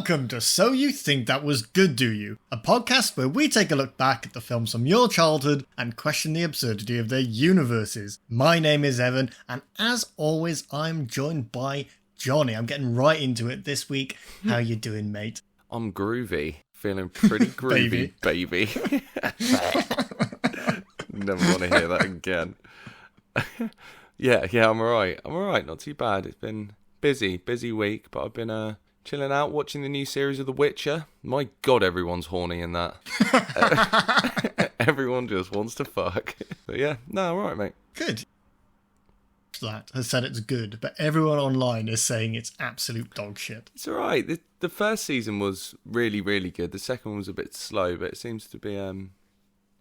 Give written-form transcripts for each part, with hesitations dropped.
Welcome to So You Think That Was Good, Do You? A podcast where we take a look back at the films from your childhood and question the absurdity of their universes. My name is Evan, and as always, I'm joined by Johnny. I'm getting right into it this week. How you doing, mate? I'm groovy. Feeling pretty groovy, baby. Never want to hear that again. Yeah, I'm alright. Not too bad. It's been busy week, but I've been chilling out, watching the new series of The Witcher. My God, everyone's horny in that. Everyone just wants to fuck. But yeah, no, alright, mate. Good. That has said it's good, but everyone online is saying it's absolute dog shit. It's alright. The first season was really, really good. The second one was a bit slow, but it seems to be. I'm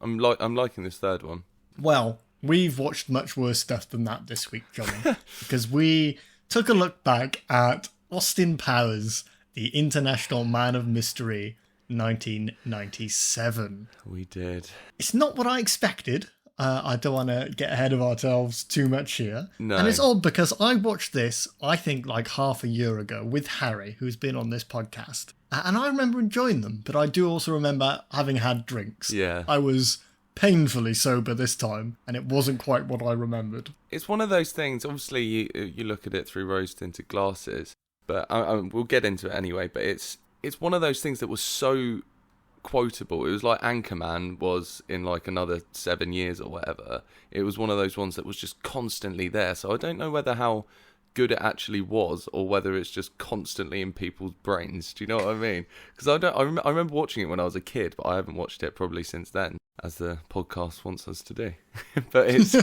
liking this third one. Well, we've watched much worse stuff than that this week, Johnny, because we took a look back at Austin Powers, the International Man of Mystery, 1997. We did. It's not what I expected. I don't want to get ahead of ourselves too much here. No. And it's odd because I watched this, I think, like half a year ago with Harry, who's been on this podcast. And I remember enjoying them, but I do also remember having had drinks. Yeah. I was painfully sober this time, and it wasn't quite what I remembered. It's one of those things, obviously you look at it through rose-tinted glasses, but we'll get into it anyway, but it's one of those things that was so quotable. It was like Anchorman was in like another 7 years or whatever. It was one of those ones that was just constantly there, so I don't know whether how good it actually was or whether it's just constantly in people's brains. Do you know what I mean? Because I remember watching it when I was a kid, but I haven't watched it probably since then, as the podcast wants us to do. But it's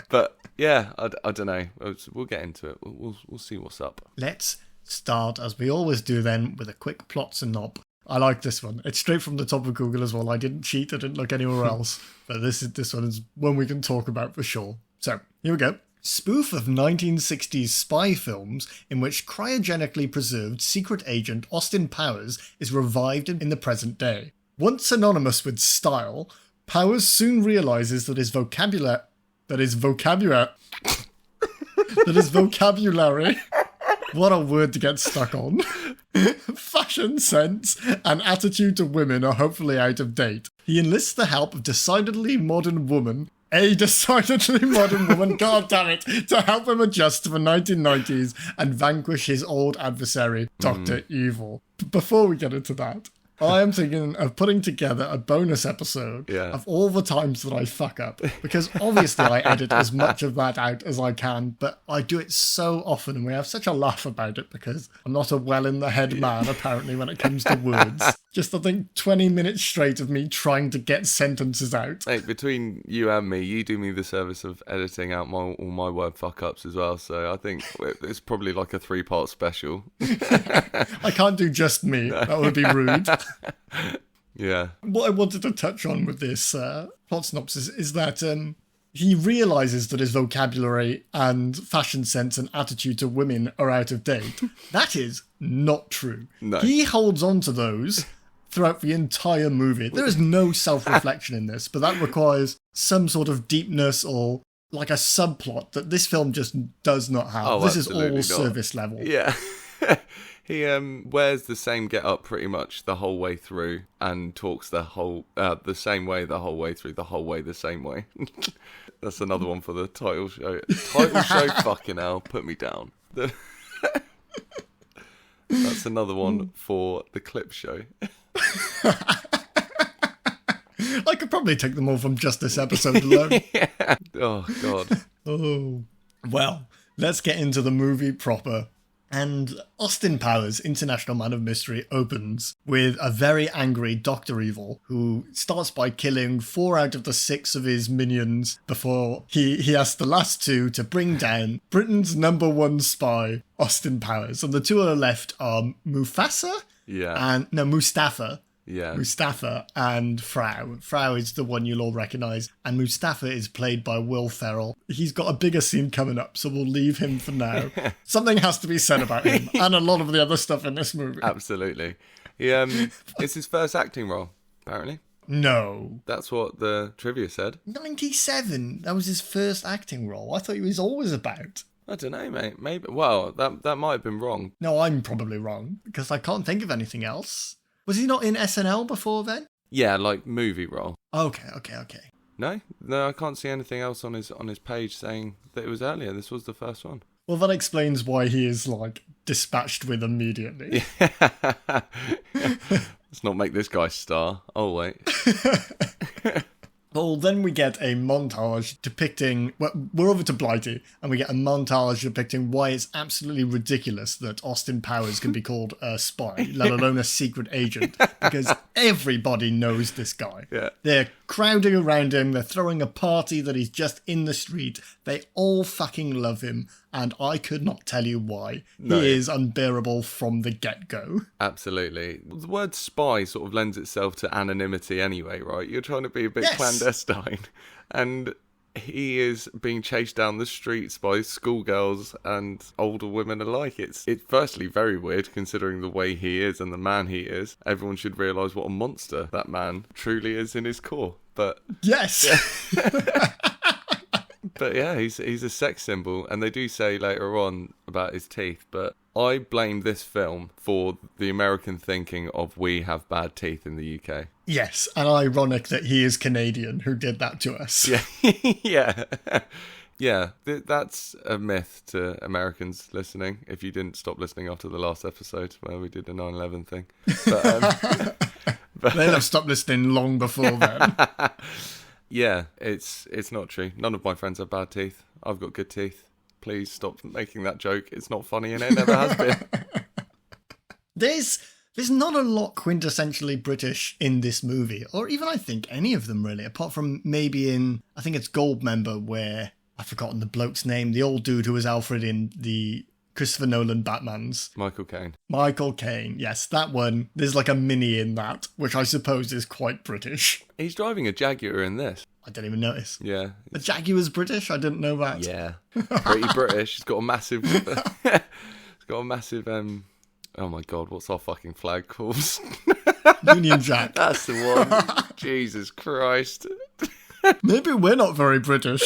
but yeah, I don't know. We'll get into it. We'll see what's up. Let's start, as we always do then, with a quick plot synopsis. I like this one. It's straight from the top of Google as well. I didn't cheat. I didn't look anywhere else. But this one is one we can talk about for sure. So, here we go. Spoof of 1960s spy films in which cryogenically preserved secret agent Austin Powers is revived in the present day. Once synonymous with style, Powers soon realizes that his vocabulary what a word to get stuck on, fashion sense and attitude to women are hopefully out of date. He enlists the help of a decidedly modern woman, god damn it, to help him adjust to the 1990s and vanquish his old adversary, Dr. Evil. Before we get into that, I am thinking of putting together a bonus episode of all the times that I fuck up, because obviously I edit as much of that out as I can, but I do it so often and we have such a laugh about it because I'm not a well-in-the-head man, apparently, when it comes to words. Just, I think, 20 minutes straight of me trying to get sentences out. Hey, between you and me, you do me the service of editing out all my word fuck-ups as well, so I think it's probably like a 3-part special. I can't do just me. No. That would be rude. Yeah. What I wanted to touch on with this plot synopsis is that he realises that his vocabulary and fashion sense and attitude to women are out of date. That is not true. No. He holds on to those throughout the entire movie. There is no self-reflection in this, but that requires some sort of deepness or like a subplot that this film just does not have. Oh, this is all not. service level. Yeah. He wears the same get-up pretty much the whole way through and talks the same way the whole way through, the whole way the same way. That's another one for the title show. Title show, fucking hell, put me down. That's another one for the clip show. I could probably take them all from just this episode alone. Yeah. Oh, God. Oh. Well, let's get into the movie proper. And Austin Powers, International Man of Mystery, opens with a very angry Dr. Evil who starts by killing 4 out of the 6 of his minions before he has the last 2 to bring down Britain's #1 spy, Austin Powers. And the 2 on the left are Mustafa. Yeah. Mustafa and Frau. Frau is the one you'll all recognise, and Mustafa is played by Will Ferrell. He's got a bigger scene coming up, so we'll leave him for now. Something has to be said about him, and a lot of the other stuff in this movie. Absolutely. It's his first acting role, apparently. No. That's what the trivia said. 97. That was his first acting role. I thought he was always about. I don't know, mate. Maybe. Well, that might have been wrong. No, I'm probably wrong because I can't think of anything else. Was he not in SNL before then? Yeah, like movie role. Okay. No, I can't see anything else on his page saying that it was earlier. This was the first one. Well, that explains why he is, like, dispatched with immediately. Let's not make this guy star. Oh, wait. Well, then we get a montage depicting... Well, we're over to Blighty, and we get a montage depicting why it's absolutely ridiculous that Austin Powers can be called a spy, let alone a secret agent, because everybody knows this guy. Yeah. They're crowding around him, they're throwing a party that he's just in the street. They all fucking love him, and I could not tell you why. No. He is unbearable from the get-go. Absolutely. The word spy sort of lends itself to anonymity anyway, right? You're trying to be a bit clandestine, and he is being chased down the streets by schoolgirls and older women alike. It's firstly very weird considering the way he is and the man he is. Everyone should realise what a monster that man truly is in his core. But yes. But yeah, he's a sex symbol, and they do say later on about his teeth, but I blame this film for the American thinking of we have bad teeth in the UK. Yes, and ironic that he is Canadian who did that to us. Yeah. Yeah, that's a myth to Americans listening, if you didn't stop listening after the last episode where we did the 9/11 thing. But they'll have stopped listening long before then. Yeah, it's not true. None of my friends have bad teeth. I've got good teeth. Please stop making that joke. It's not funny and it never has been. There's not a lot quintessentially British in this movie, or even I think any of them really, apart from maybe in, I think it's Goldmember, where I've forgotten the bloke's name, the old dude who was Alfred in the Christopher Nolan Batmans. Michael Caine, yes, that one. There's like a mini in that, which I suppose is quite British. He's driving a Jaguar in this. I didn't even notice. Yeah. The Jaguar's British? I didn't know that. Yeah. Pretty British. He's got a massive... oh my God, what's our fucking flag called? Union Jack. That's the one. Jesus Christ. Maybe we're not very British.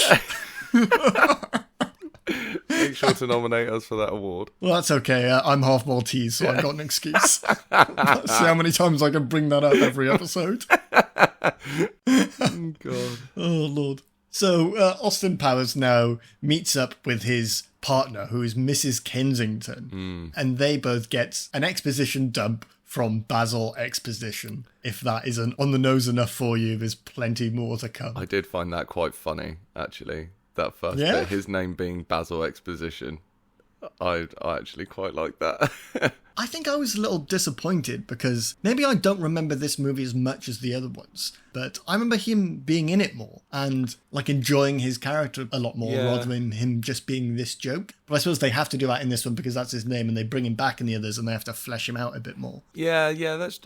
Make sure to nominate us for that award. Well, that's okay. I'm half Maltese, so I've got an excuse. See how many times I can bring that up every episode. Oh, God. Oh, Lord. So, Austin Powers now meets up with his partner, who is Mrs. Kensington, and they both get an exposition dump from Basil Exposition. If that isn't on the nose enough for you, there's plenty more to come. I did find that quite funny, actually. That first bit, his name being Basil Exposition. I actually quite like that. I think I was a little disappointed because maybe I don't remember this movie as much as the other ones, but I remember him being in it more and like enjoying his character a lot more rather than him just being this joke. But I suppose they have to do that in this one because that's his name and they bring him back in the others and they have to flesh him out a bit more. Yeah,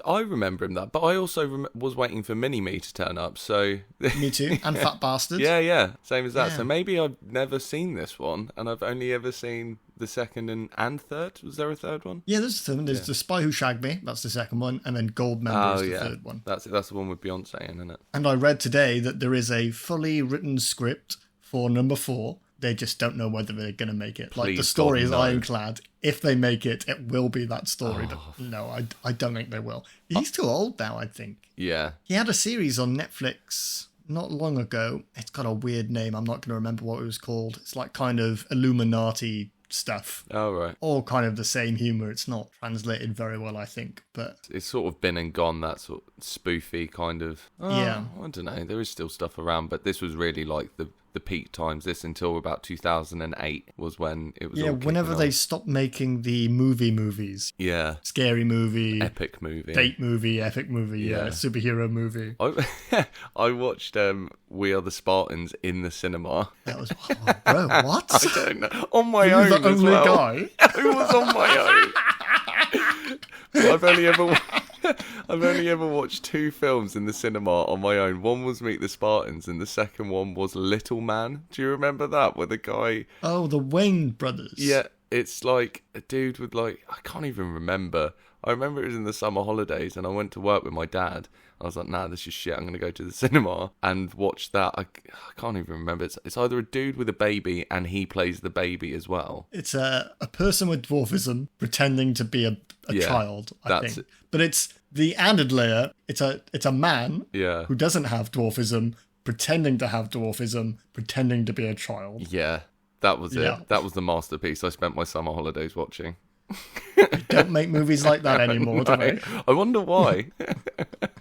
I remember him that, but I also was waiting for Mini-Me to turn up, so... Me too, and Fat Bastard. Yeah, same as that. Yeah. So maybe I've never seen this one and I've only ever seen the second and third. Was there a third one? Yeah, there's a third one. There's The Spy Who Shagged Me, that's the second one, and then Goldmember is the third one. That's the one with Beyonce in, isn't it? And I read today that there is a fully written script for number 4. They just don't know whether they're going to make it. Like, the story is ironclad. If they make it, it will be that story. But no, I don't think they will. He's too old now, I think. Yeah. He had a series on Netflix not long ago. It's got a weird name. I'm not going to remember what it was called. It's like kind of Illuminati stuff. Oh, right. All kind of the same humour. It's not translated very well, I think. But it's sort of been and gone, that sort of spoofy kind of... I don't know. There is still stuff around, but this was really like the peak times. This until about 2008 was when it was all whenever they stopped making the movies. Yeah. Scary movie. Epic movie. Date movie, epic movie, superhero movie. I watched We Are the Spartans in the cinema. That was... Oh, bro, what? I don't know. On my own the as only well. Guy? It was on my own. I've only ever watched 2 films in the cinema on my own. One was Meet the Spartans, and the second one was Little Man. Do you remember that? Where the guy... Oh, the Wayne brothers. Yeah, it's like a dude with like... I can't even remember. I remember it was in the summer holidays, and I went to work with my dad. I was like, nah, this is shit. I'm going to go to the cinema and watch that. I can't even remember. It's either a dude with a baby and he plays the baby as well. It's a person with dwarfism pretending to be a child, I think. It. But it's the added layer. It's a man who doesn't have dwarfism, pretending to have dwarfism, pretending to be a child. Yeah, that was it. That was the masterpiece I spent my summer holidays watching. They don't make movies like that anymore, do they? I wonder why.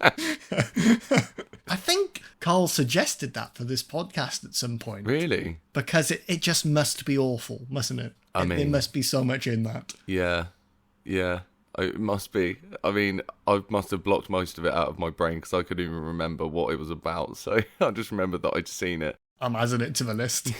I think Carl suggested that for this podcast at some point. Really? Because it just must be awful, mustn't it? I mean, there must be so much in that. Yeah. It must be. I mean, I must have blocked most of it out of my brain because I couldn't even remember what it was about. So I just remembered that I'd seen it. I'm adding it to the list.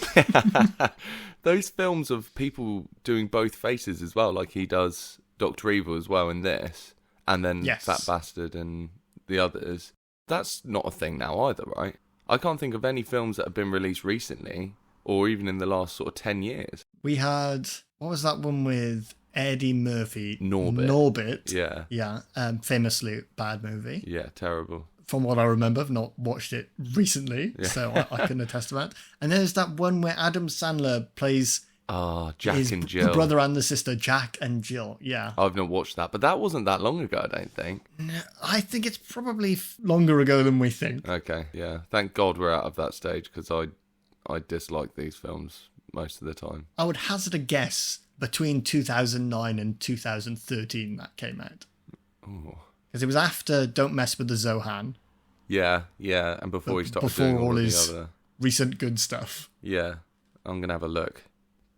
Those films of people doing both faces as well, like he does Dr. Evil as well in this, and then Fat Bastard and the others. That's not a thing now either, right? I can't think of any films that have been released recently, or even in the last sort of 10 years. We had, what was that one with Eddie Murphy? Norbit. Yeah. Famously bad movie. Yeah, terrible. From what I remember, I've not watched it recently, so I can attest to that. And there's that one where Adam Sandler plays Jack and Jill. The brother and the sister, Jack and Jill, yeah. I've not watched that, but that wasn't that long ago, I don't think. No, I think it's probably longer ago than we think. Okay, yeah. Thank God we're out of that stage, because I dislike these films most of the time. I would hazard a guess between 2009 and 2013 that came out. Oh. Because it was after Don't Mess with the Zohan. Yeah, and before he started doing all his the other recent good stuff. Yeah, I'm going to have a look.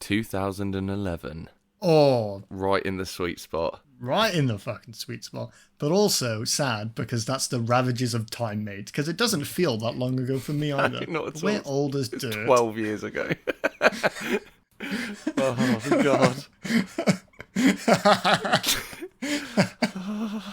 2011. Oh. Right in the sweet spot. Right in the fucking sweet spot. But also sad because that's the ravages of time made. Because it doesn't feel that long ago for me either. Not at all. We're old as dirt. 12 years ago. Oh, God.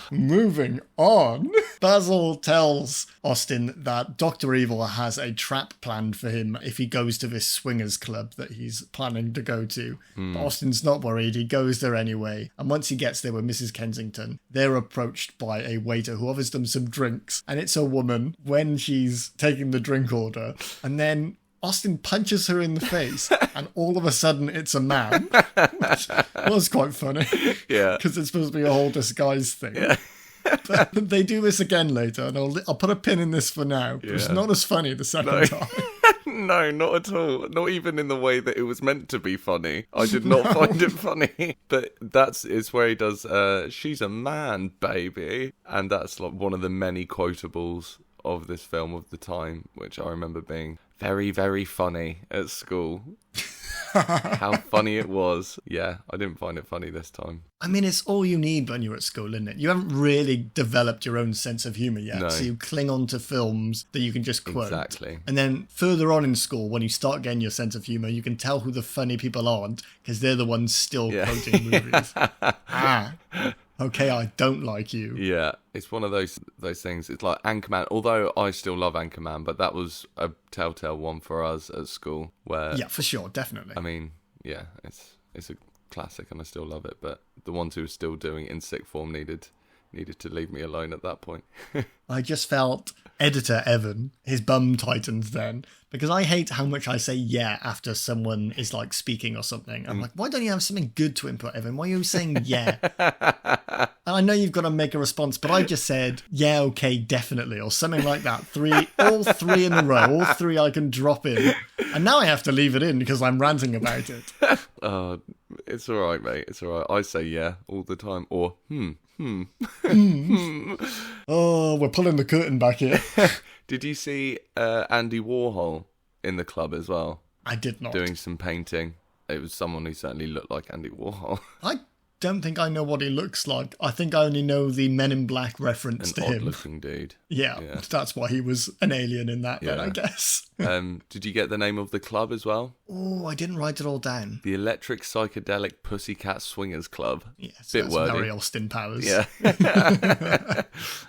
Moving on, Basil tells Austin that Dr. Evil has a trap planned for him if he goes to this swingers club that he's planning to go to. But Austin's not worried, he goes there anyway, and once he gets there with Mrs. Kensington, they're approached by a waiter who offers them some drinks, and it's a woman when she's taking the drink order, and then Austin punches her in the face, and all of a sudden it's a man, which was quite funny. Yeah. Because it's supposed to be a whole disguise thing. Yeah. But they do this again later, and I'll put a pin in this for now. But it's not as funny the second time. No, not at all. Not even in the way that it was meant to be funny. I did not find it funny. But it's where he does, she's a man, baby. And that's like one of the many quotables of this film of the time, which I remember being very, very funny at school. How funny it was. Yeah, I didn't find it funny this time. I mean, it's all you need when you're at school, isn't it? You haven't really developed your own sense of humour yet, so you cling on to films that you can just quote. Exactly. And then further on in school, when you start getting your sense of humour, you can tell who the funny people aren't, because they're the ones still quoting movies. Okay, I don't like you. Yeah, it's one of those things. It's like Anchorman, although I still love Anchorman, but that was a telltale one for us at school. Where yeah, for sure, definitely. I mean, yeah, it's a classic and I still love it, but the ones who were still doing it in sick form needed to leave me alone at that point. I just felt editor Evan, his bum tightened then, because I hate how much I say yeah after someone is like speaking or something. I'm like, why don't you have something good to input, Evan? Why are you saying yeah? And I know you've got to make a response, but I just said, yeah, okay, definitely, or something like that. All three in a row, all three I can drop in. And now I have to leave it in because I'm ranting about it. It's all right, mate. It's all right. I say yeah all the time, or Oh, we're pulling the curtain back here. Did you see Andy Warhol in the club as well? I did not. Doing some painting. It was someone who certainly looked like Andy Warhol. I don't think I know what he looks like. I think I only know the Men in Black reference to him. An odd-looking dude. Yeah, that's why he was an alien in that then, I guess. Did you get the name of the club as well? Oh, I didn't write it all down. The Electric Psychedelic Pussycat Swingers Club. Yes, bit that's wordy. very Austin Powers. Yeah.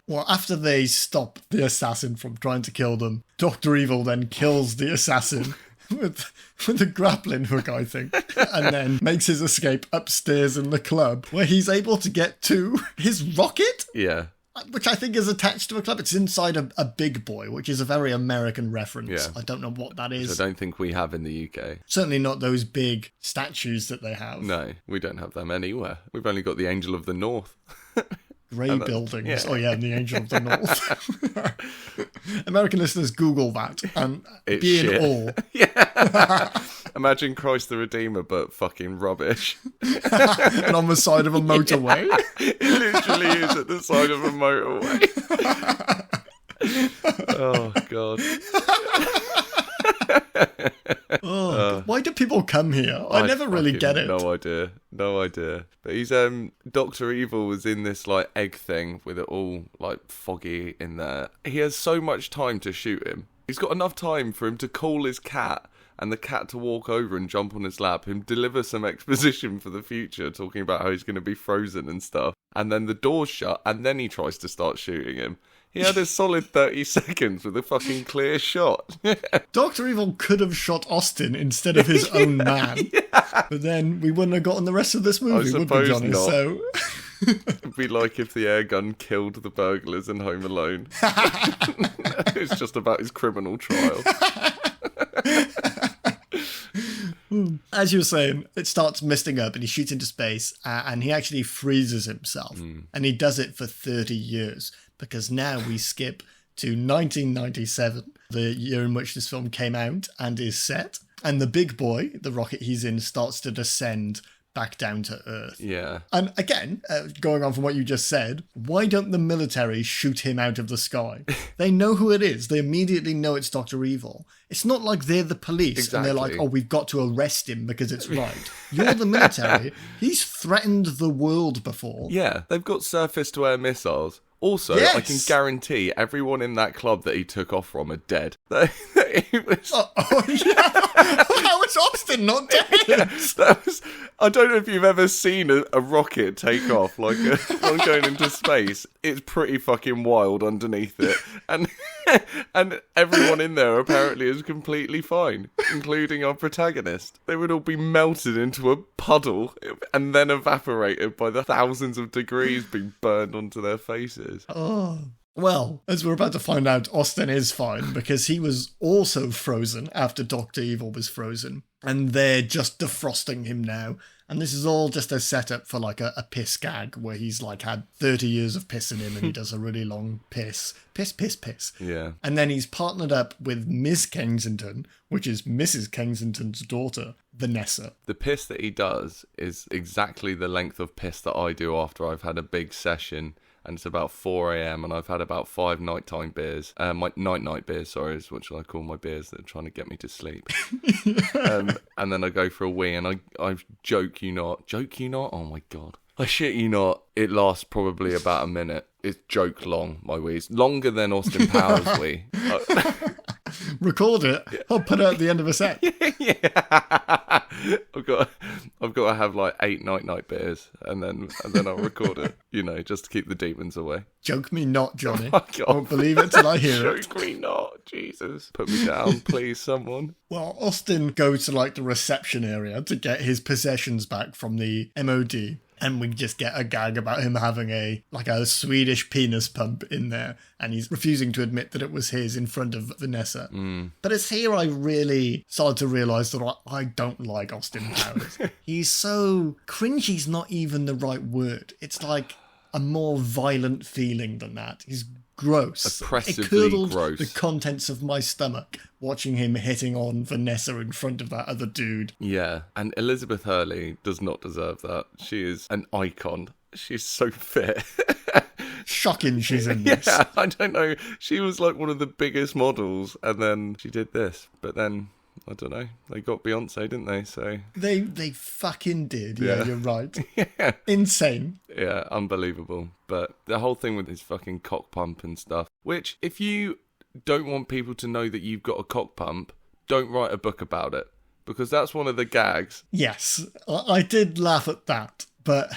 Well, after they stop the assassin from trying to kill them, Dr. Evil then kills the assassin with a grappling hook, I think, and then makes his escape upstairs in the club, where he's able to get to his rocket. Yeah. Which I think is attached to a club. It's inside a big boy, which is a very American reference. Yeah. I don't know what that is. Which I don't think we have in the UK. Certainly not those big statues that they have. No, we don't have them anywhere. We've only got the Angel of the North. Grey buildings. Yeah. Oh, yeah, and the Angel of the North. American listeners, Google that and be in awe. Yeah. Imagine Christ the Redeemer, but fucking rubbish. And on the side of a motorway. It literally is at the side of a motorway. Oh, God. Why do people come here? I never really get it. No idea. But he's Dr. Evil was in this like egg thing with it all like foggy in there. He has so much time to shoot him. He's got enough time for him to call his cat and the cat to walk over and jump on his lap, him deliver some exposition for the future, talking about how he's going to be frozen and stuff. And then the door's shut, and then he tries to start shooting him. He had a solid 30 seconds with a fucking clear shot. Dr. Evil could have shot Austin instead of his own man. Yeah. But then we wouldn't have gotten the rest of this movie, would we, Johnny? Not. So... It'd be like if the air gun killed the burglars in Home Alone. It's just about his criminal trial. As you were saying, it starts misting up and he shoots into space and he actually freezes himself. And he does it for 30 years because now we skip to 1997, the year in which this film came out and is set. And the big boy, the rocket he's in, starts to descend back down to Earth. Yeah. And again, going on from what you just said, why don't the military shoot him out of the sky? They know who it is. They immediately know it's Dr. Evil. It's not like they're the police exactly. And they're like, oh, we've got to arrest him because it's right. You're the military. He's threatened the world before. Yeah, they've got surface-to-air missiles. Also, yes. I can guarantee everyone in that club that he took off from are dead. Yeah. How is Austin not dead? Yeah, I don't know if you've ever seen a rocket take off, like one going into space. It's pretty fucking wild underneath it. And everyone in there apparently is completely fine, including our protagonist. They would all be melted into a puddle and then evaporated by the thousands of degrees being burned onto their faces. Oh. Well, as we're about to find out, Austin is fine because he was also frozen after Dr. Evil was frozen. And they're just defrosting him now. And this is all just a setup for like a piss gag where he's like had 30 years of piss in him and he does a really long piss. Piss. Yeah. And then he's partnered up with Miss Kensington, which is Mrs. Kensington's daughter, Vanessa. The piss that he does is exactly the length of piss that I do after I've had a big session. And it's about 4 a.m. and I've had about 5 nighttime beers. My night beers, sorry, is what shall I call my beers that are trying to get me to sleep. And then I go for a wee and I joke you not, oh my God. I shit you not, it lasts probably about a minute. It's joke long, my wees. Longer than Austin Powers' wee. Record it. Yeah. I'll put it at the end of a set. Yeah. I've got to have like 8 night beers and then I'll record it, just to keep the demons away. Joke me not, Johnny. Oh I won't believe it till I hear it. Joke me not, Jesus. Put me down, please, someone. Well, Austin goes to like the reception area to get his possessions back from the MOD. And we just get a gag about him having a Swedish penis pump in there. And he's refusing to admit that it was his in front of Vanessa. But it's here I really started to realise that I don't like Austin Powers. He's so... cringy's not even the right word. It's like a more violent feeling than that. He's gross. Oppressively it curdled gross. The contents of my stomach watching him hitting on Vanessa in front of that other dude. Yeah, and Elizabeth Hurley does not deserve that. She is an icon. She's so fit. Shocking she's in this. Yeah, I don't know. She was like one of the biggest models, and then she did this. But then, I don't know, they got Beyonce, didn't they? So They fucking did. Yeah, you're right. Yeah. Insane. Yeah, unbelievable. But the whole thing with his fucking cock pump and stuff, which if you don't want people to know that you've got a cock pump, don't write a book about it. Because that's one of the gags. Yes, I did laugh at that. But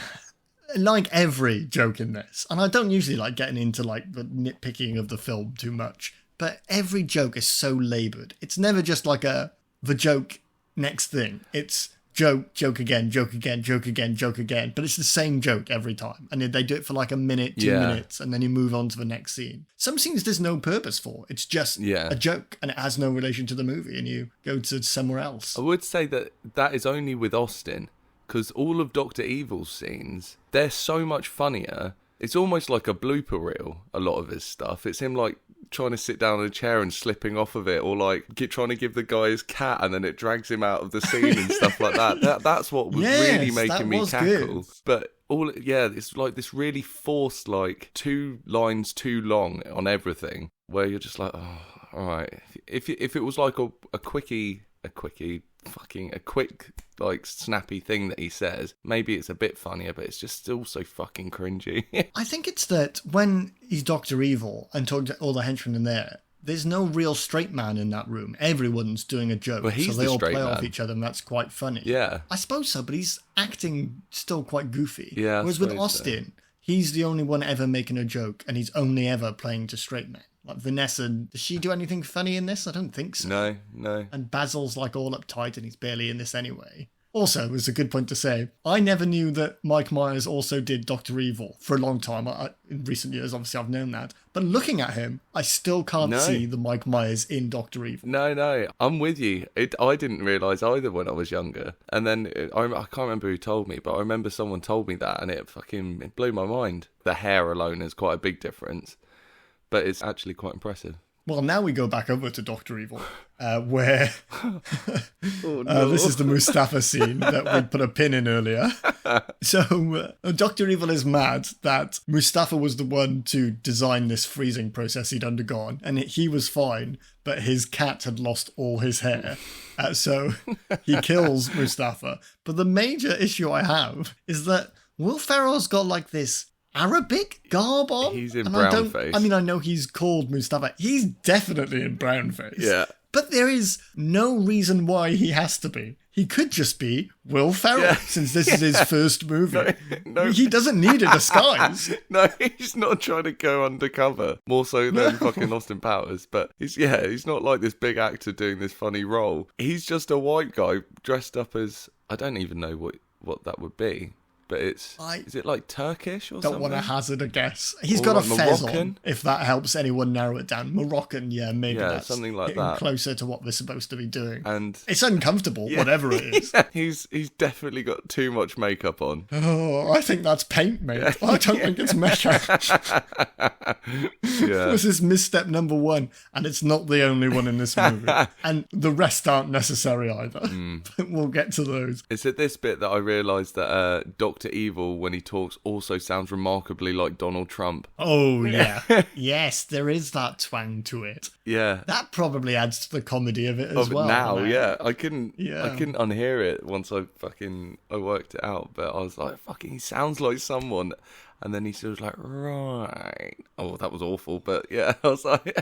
like every joke in this, and I don't usually like getting into like the nitpicking of the film too much, but every joke is so laboured. It's never just like a the joke next thing. It's joke again, joke again, joke again, joke again. But it's the same joke every time. And they do it for like a minute, 2 minutes, and then you move on to the next scene. Some scenes there's no purpose for. It's just a joke, and it has no relation to the movie, and you go to somewhere else. I would say that is only with Austin, because all of Dr. Evil's scenes, they're so much funnier. It's almost like a blooper reel, a lot of his stuff. It's him like trying to sit down in a chair and slipping off of it, or like trying to give the guy his cat and then it drags him out of the scene and stuff like that. That's what was really making me cackle. Good. But it's like this really forced, like 2 lines too long on everything, where you're just like, oh, all right. If it was like a quick, like snappy thing that he says, maybe it's a bit funnier, but it's just still so fucking cringy. I think it's that when he's Dr. Evil and talking to all the henchmen in there's no real straight man in that room. Everyone's doing a joke, well, so they all play off each other, and that's quite funny. Yeah. I suppose so, but he's acting still quite goofy. Yeah. Whereas with Austin, he's the only one ever making a joke, and he's only ever playing to straight men. Like Vanessa, does she do anything funny in this? I don't think so. No. And Basil's like all uptight and he's barely in this anyway. Also, it's a good point to say, I never knew that Mike Myers also did Dr. Evil for a long time. In recent years, obviously, I've known that. But looking at him, I still can't see the Mike Myers in Dr. Evil. No, I'm with you. I didn't realise either when I was younger. And then, I can't remember who told me, but I remember someone told me that, and it blew my mind. The hair alone is quite a big difference. But it's actually quite impressive. Well, now we go back over to Dr. Evil, where this is the Mustafa scene that we put a pin in earlier. So Dr. Evil is mad that Mustafa was the one to design this freezing process he'd undergone, and he was fine, but his cat had lost all his hair. So he kills Mustafa. But the major issue I have is that Will Ferrell's got like this Arabic garb on. He's in brownface. I know he's called Mustafa. He's definitely in brownface. Yeah. But there is no reason why he has to be. He could just be Will Ferrell, since this is his first movie. No. He doesn't need a disguise. No, he's not trying to go undercover. More so than fucking Austin Powers. But he's not like this big actor doing this funny role. He's just a white guy dressed up as, I don't even know what that would be. But is it like Turkish or something? Don't want to hazard a guess. He's got a fez on, if that helps anyone narrow it down. Moroccan, maybe that's something like that. Closer to what they're supposed to be doing. And it's uncomfortable, whatever it is. He's definitely got too much makeup on. Oh, I think that's paint, mate. I don't think it's makeup. This is misstep number 1, and it's not the only one in this movie. And the rest aren't necessary either. But we'll get to those. It's at this bit that I realised that Dr. Evil, when he talks, also sounds remarkably like Donald Trump. Oh, yeah. Yes, there is that twang to it. Yeah. That probably adds to the comedy of it as well. Now, I couldn't unhear it once I worked it out, but I was like, fucking, he sounds like someone. And then he was like, right. Oh, that was awful. But yeah, I was like,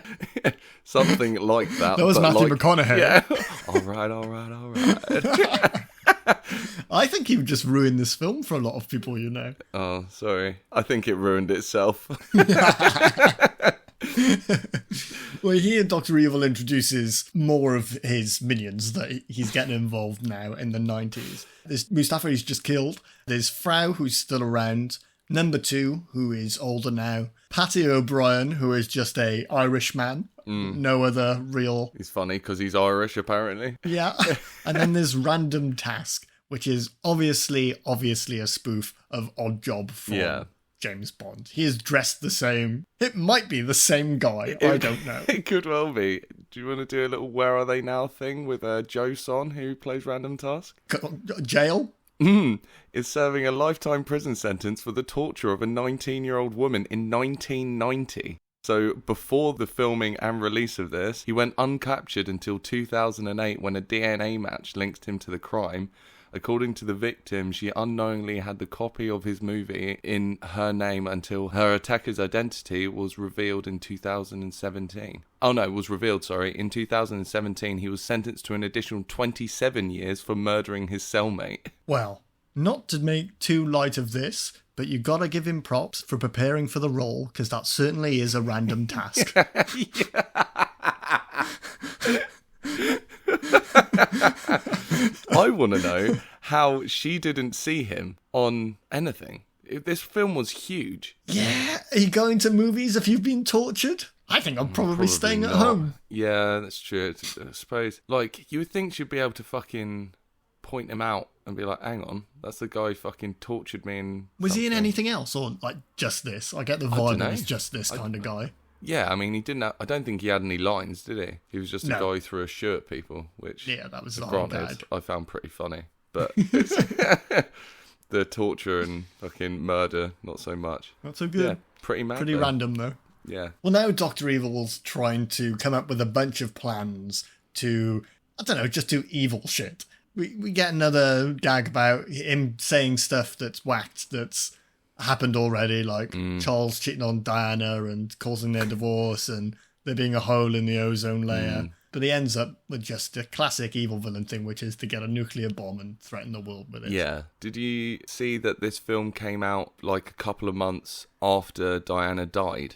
something like that. That was Matthew McConaughey. Yeah. All right. I think he would just ruin this film for a lot of people, Oh, sorry. I think it ruined itself. Well, here Dr. Evil introduces more of his minions that he's getting involved now in the 90s. There's Mustafa, who's just killed. There's Frau, who's still around. Number 2, who is older now. Patty O'Brien, who is just a Irish man. No other real... He's funny because he's Irish, apparently. Yeah. And then there's Random Task, which is obviously a spoof of Odd Job from James Bond. He is dressed the same. It might be the same guy. I don't know. It could well be. Do you want to do a little Where Are They Now thing with Joe Son, who plays Random Task? Jail? Is serving a lifetime prison sentence for the torture of a 19-year-old woman in 1990. So before the filming and release of this, he went uncaptured until 2008 when a DNA match linked him to the crime. According to the victim, she unknowingly had the copy of his movie in her name until her attacker's identity was revealed in 2017. In 2017, he was sentenced to an additional 27 years for murdering his cellmate. Well, not to make too light of this, but you gotta give him props for preparing for the role, because that certainly is a random task. want to know how she didn't see him on anything. This film was huge. Yeah. Are you going to movies if you've been tortured? I think I'm probably staying at home. Yeah, that's true. I suppose. Like, you would think she'd be able to fucking point him out and be like, hang on, that's the guy who fucking tortured me. And was he in anything else, or like just this? I get the vibe that he's just this kind of guy. Yeah, I mean, he didn't. I don't think he had any lines, did he? He was just a guy who threw a shirt at people, which that was granted, I found pretty funny. But the torture and fucking murder, not so much. Not so good. Yeah, pretty mad. Pretty random though. Yeah. Well, now Dr. Evil's trying to come up with a bunch of plans to, I don't know, just do evil shit. We get another gag about him saying stuff that's whacked, that's happened already, like Charles cheating on Diana and causing their divorce and there being a hole in the ozone layer. But he ends up with just a classic evil villain thing, which is to get a nuclear bomb and threaten the world with it. Yeah. Did you see that this film came out like a couple of months after Diana died?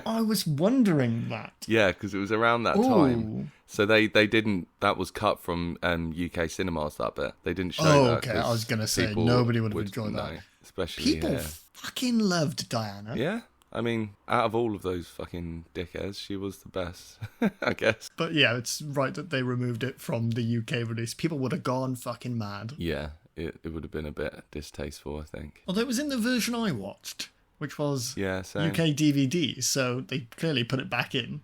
I was wondering that. Yeah, because it was around that time. So they didn't, that was cut from UK cinemas, that bit. They didn't show that. Okay, I was going to say, nobody would have enjoyed that. No, especially people fucking loved Diana. Yeah. I mean, out of all of those fucking dickheads, she was the best, I guess. But yeah, it's right that they removed it from the UK release. People would have gone fucking mad. Yeah, it would have been a bit distasteful, I think. Although it was in the version I watched, which was same. UK DVD, so they clearly put it back in.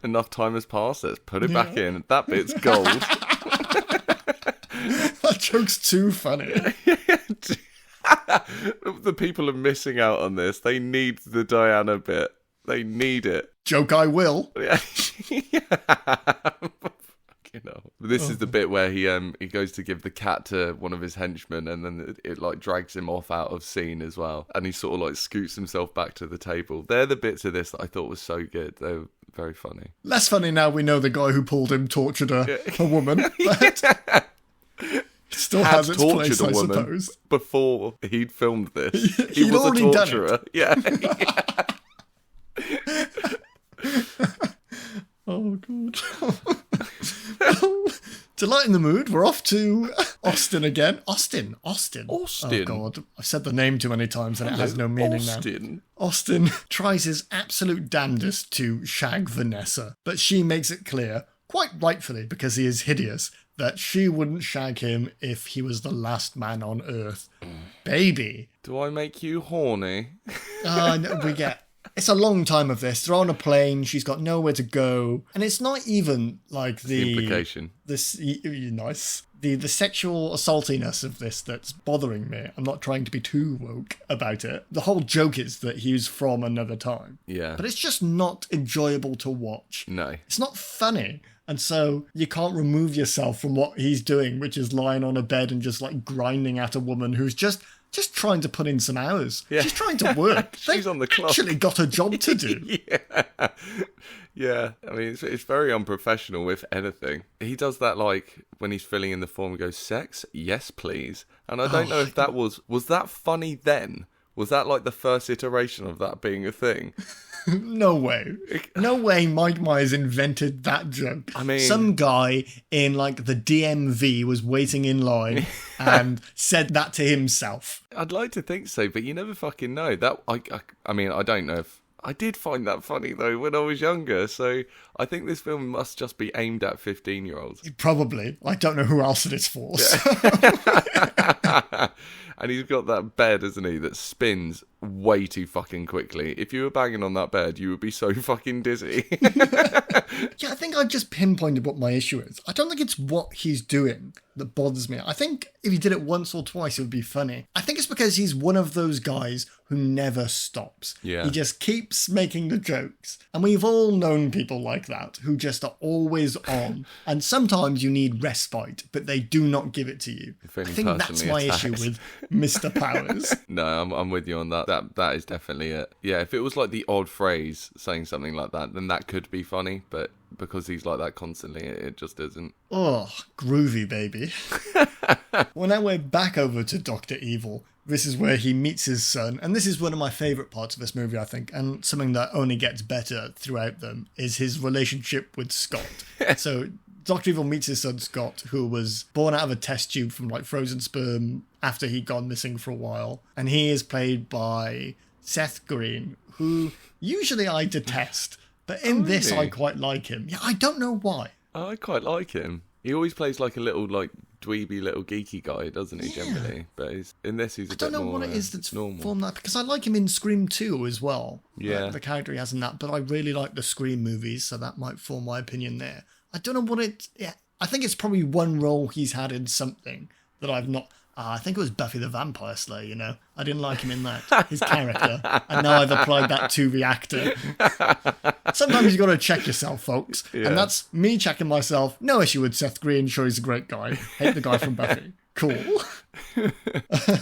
Enough time has passed, let's put it back in. That bit's gold. That joke's too funny. The people are missing out on this. They need the Diana bit. They need it. Joke I will. Yeah. This is the bit where he goes to give the cat to one of his henchmen, and then it like drags him off out of scene as well, and he sort of like scoots himself back to the table. They're the bits of this that I thought was so good. They were very funny. Less funny now we know the guy who pulled him tortured a woman. But still has its place, I suppose. Before he'd filmed this, he was a torturer. Yeah. Oh god. To lighten the mood, we're off to Austin again. Austin. Oh god, I've said the name too many times and it has no meaning now. Austin tries his absolute damnedest to shag Vanessa, but she makes it clear, quite rightfully because he is hideous, that she wouldn't shag him if he was the last man on Earth. Baby. Do I make you horny? No, we get... It's a long time of this. They're on a plane. She's got nowhere to go. And it's not even like the implication. Nice. The sexual assaultiness of this that's bothering me. I'm not trying to be too woke about it. The whole joke is that he's from another time. Yeah. But it's just not enjoyable to watch. No. It's not funny. And so you can't remove yourself from what he's doing, which is lying on a bed and just like grinding at a woman who's just trying to put in some hours. Yeah. She's trying to work. She's on the clock. Actually got a job to do. Yeah. I mean, it's very unprofessional, if anything. He does that like when he's filling in the form and goes, sex? Yes, please. And I don't know if that was that funny then? Was that like the first iteration of that being a thing? No way. No way Mike Myers invented that joke. I mean... Some guy in, like, the DMV was waiting in line and said that to himself. I'd like to think so, but you never fucking know. I mean, I don't know if... I did find that funny, though, when I was younger, so I think this film must just be aimed at 15-year-olds. Probably. I don't know who else it is for. Yeah. And he's got that bed, hasn't he, that spins way too fucking quickly. If you were banging on that bed, you would be so fucking dizzy. Yeah, I think I've just pinpointed what my issue is. I don't think it's what he's doing that bothers me. I think if he did it once or twice, it would be funny. I think it's because he's one of those guys who never stops. Yeah. He just keeps making the jokes. And we've all known people like that who just are always on. And sometimes you need respite, but they do not give it to you. I think that's my issue with Mr. Powers. No, I'm with you on that. That is definitely it. Yeah, if it was like the odd phrase saying something like that, then that could be funny, but because he's like that constantly, it just isn't. Oh, groovy, baby. Well, now we're back over to Dr. Evil. This is where he meets his son, and this is one of my favourite parts of this movie, I think, and something that only gets better throughout them, is his relationship with Scott. So Dr. Evil meets his son Scott, who was born out of a test tube from like frozen sperm after he'd gone missing for a while. And he is played by Seth Green, who usually I detest, but in this I quite like him. Yeah, I don't know why. I quite like him. He always plays like a little like dweeby little geeky guy, doesn't he, generally? But in this he's a bit more... I don't know what it is that's normal. Formed that, because I like him in Scream 2 as well. Yeah. Like the character he has in that, but I really like the Scream movies, so that might form my opinion there. I don't know what it... Yeah, I think it's probably one role he's had in something that I've not... I think it was Buffy the Vampire Slayer, you know? I didn't like him in that, his character. And now I've applied that to the actor. Sometimes you've got to check yourself, folks. Yeah. And that's me checking myself. No issue with Seth Green. Sure, he's a great guy. Hate the guy from Buffy. Cool.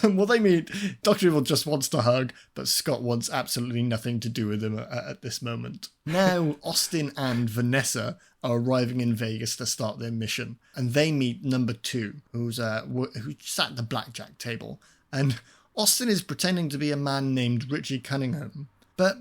Well, they meet. Dr. Evil just wants to hug, but Scott wants absolutely nothing to do with him at this moment. Now, Austin and Vanessa are arriving in Vegas to start their mission, and they meet number 2, who sat at the blackjack table, and Austin is pretending to be a man named Richie Cunningham. But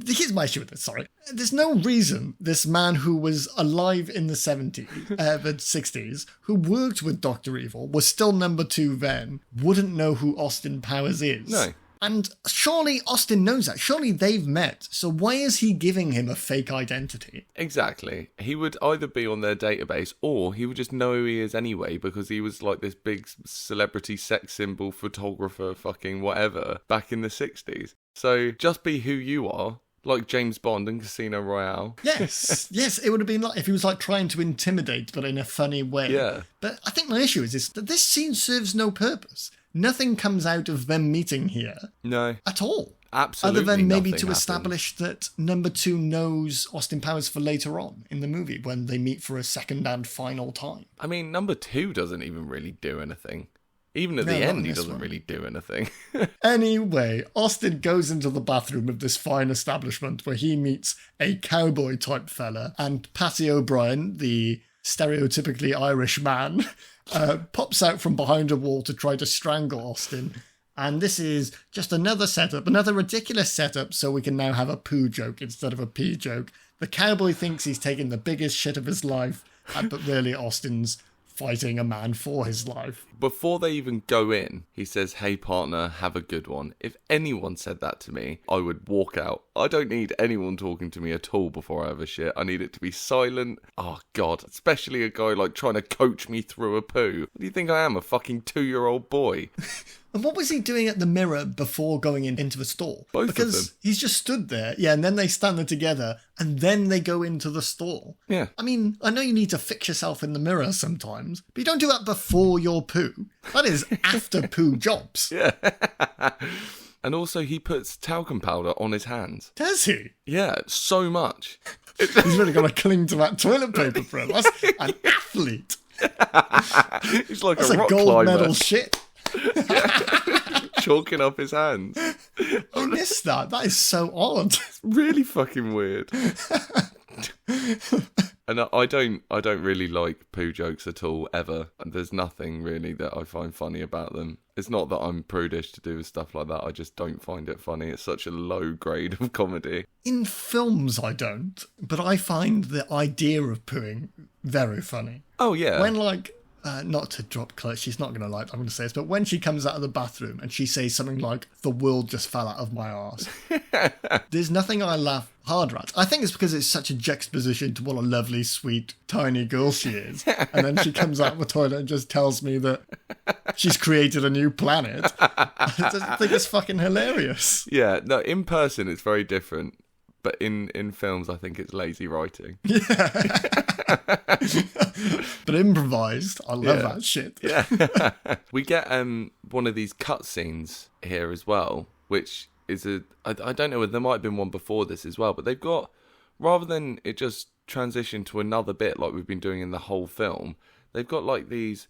here's my issue with this, sorry. There's no reason this man who was alive in the 60s, who worked with Dr. Evil, was still number 2 then, wouldn't know who Austin Powers is. No. And surely Austin knows that. Surely they've met. So why is he giving him a fake identity? Exactly. He would either be on their database or he would just know who he is anyway because he was like this big celebrity sex symbol, photographer, fucking whatever back in the 60s. So just be who you are. Like James Bond in Casino Royale. Yes, yes, it would have been like if he was like trying to intimidate, but in a funny way. Yeah. But I think my issue is that this scene serves no purpose. Nothing comes out of them meeting here. No. At all. Absolutely. Other than maybe to establish that number 2 knows Austin Powers for later on in the movie when they meet for a second and final time. I mean, number 2 doesn't even really do anything. Even at the end, he doesn't really do anything. Anyway, Austin goes into the bathroom of this fine establishment where he meets a cowboy-type fella, and Patty O'Brien, the stereotypically Irish man, pops out from behind a wall to try to strangle Austin. And this is just another setup, another ridiculous setup, so we can now have a poo joke instead of a pee joke. The cowboy thinks he's taking the biggest shit of his life, but really Austin's fighting a man for his life. Before they even go in, he says, "Hey partner, have a good one." If anyone said that to me, I would walk out. I don't need anyone talking to me at all before I have a shit. I need it to be silent. Oh God, especially a guy like trying to coach me through a poo. What do you think I am, a fucking 2-year-old boy? And what was he doing at the mirror before going into the store? Both because of them. He's just stood there, yeah, and then they stand there together, and then they go into the store. Yeah. I mean, I know you need to fix yourself in the mirror sometimes, but you don't do that before your poo. That is after poo jobs. Yeah. And also he puts talcum powder on his hands. Does he? Yeah, so much. He's really got to cling to that toilet paper, bro. That's an athlete. He's like That's a rock gold climber. medal shit. Chalking up his hands. I missed that. That is so odd. It's really fucking weird. And I don't really like poo jokes at all, ever. And there's nothing really that I find funny about them. It's not that I'm prudish to do with stuff like that. I just don't find it funny. It's such a low grade of comedy. In films, I don't. But I find the idea of pooing very funny. Oh, yeah. When, like, not to drop Claire, she's not going to like I'm going to say this, but when she comes out of the bathroom and she says something like, "The world just fell out of my arse," there's nothing I laugh harder at. I think it's because it's such a juxtaposition to what a lovely, sweet, tiny girl she is. And then she comes out of the toilet and just tells me that she's created a new planet. I just think it's fucking hilarious. Yeah, no, in person it's very different. But in films, I think it's lazy writing. Yeah. But improvised, I love that shit. Yeah. We get one of these cutscenes here as well, which is I don't know, there might have been one before this as well, but they've got, rather than it just transition to another bit like we've been doing in the whole film, they've got like these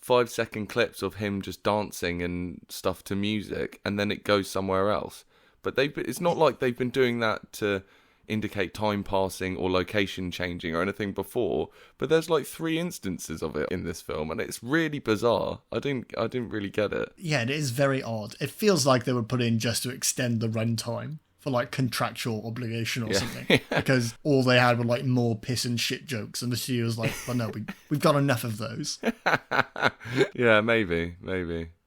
5-second clips of him just dancing and stuff to music, and then it goes somewhere else. But it's not like they've been doing that to indicate time passing or location changing or anything before. But there's like 3 instances of it in this film, and it's really bizarre. I didn't really get it. Yeah, it is very odd. It feels like they were put in just to extend the runtime for like contractual obligation or something, because all they had were like more piss and shit jokes, and the studio was like, well, no, we've got enough of those. Yeah, maybe.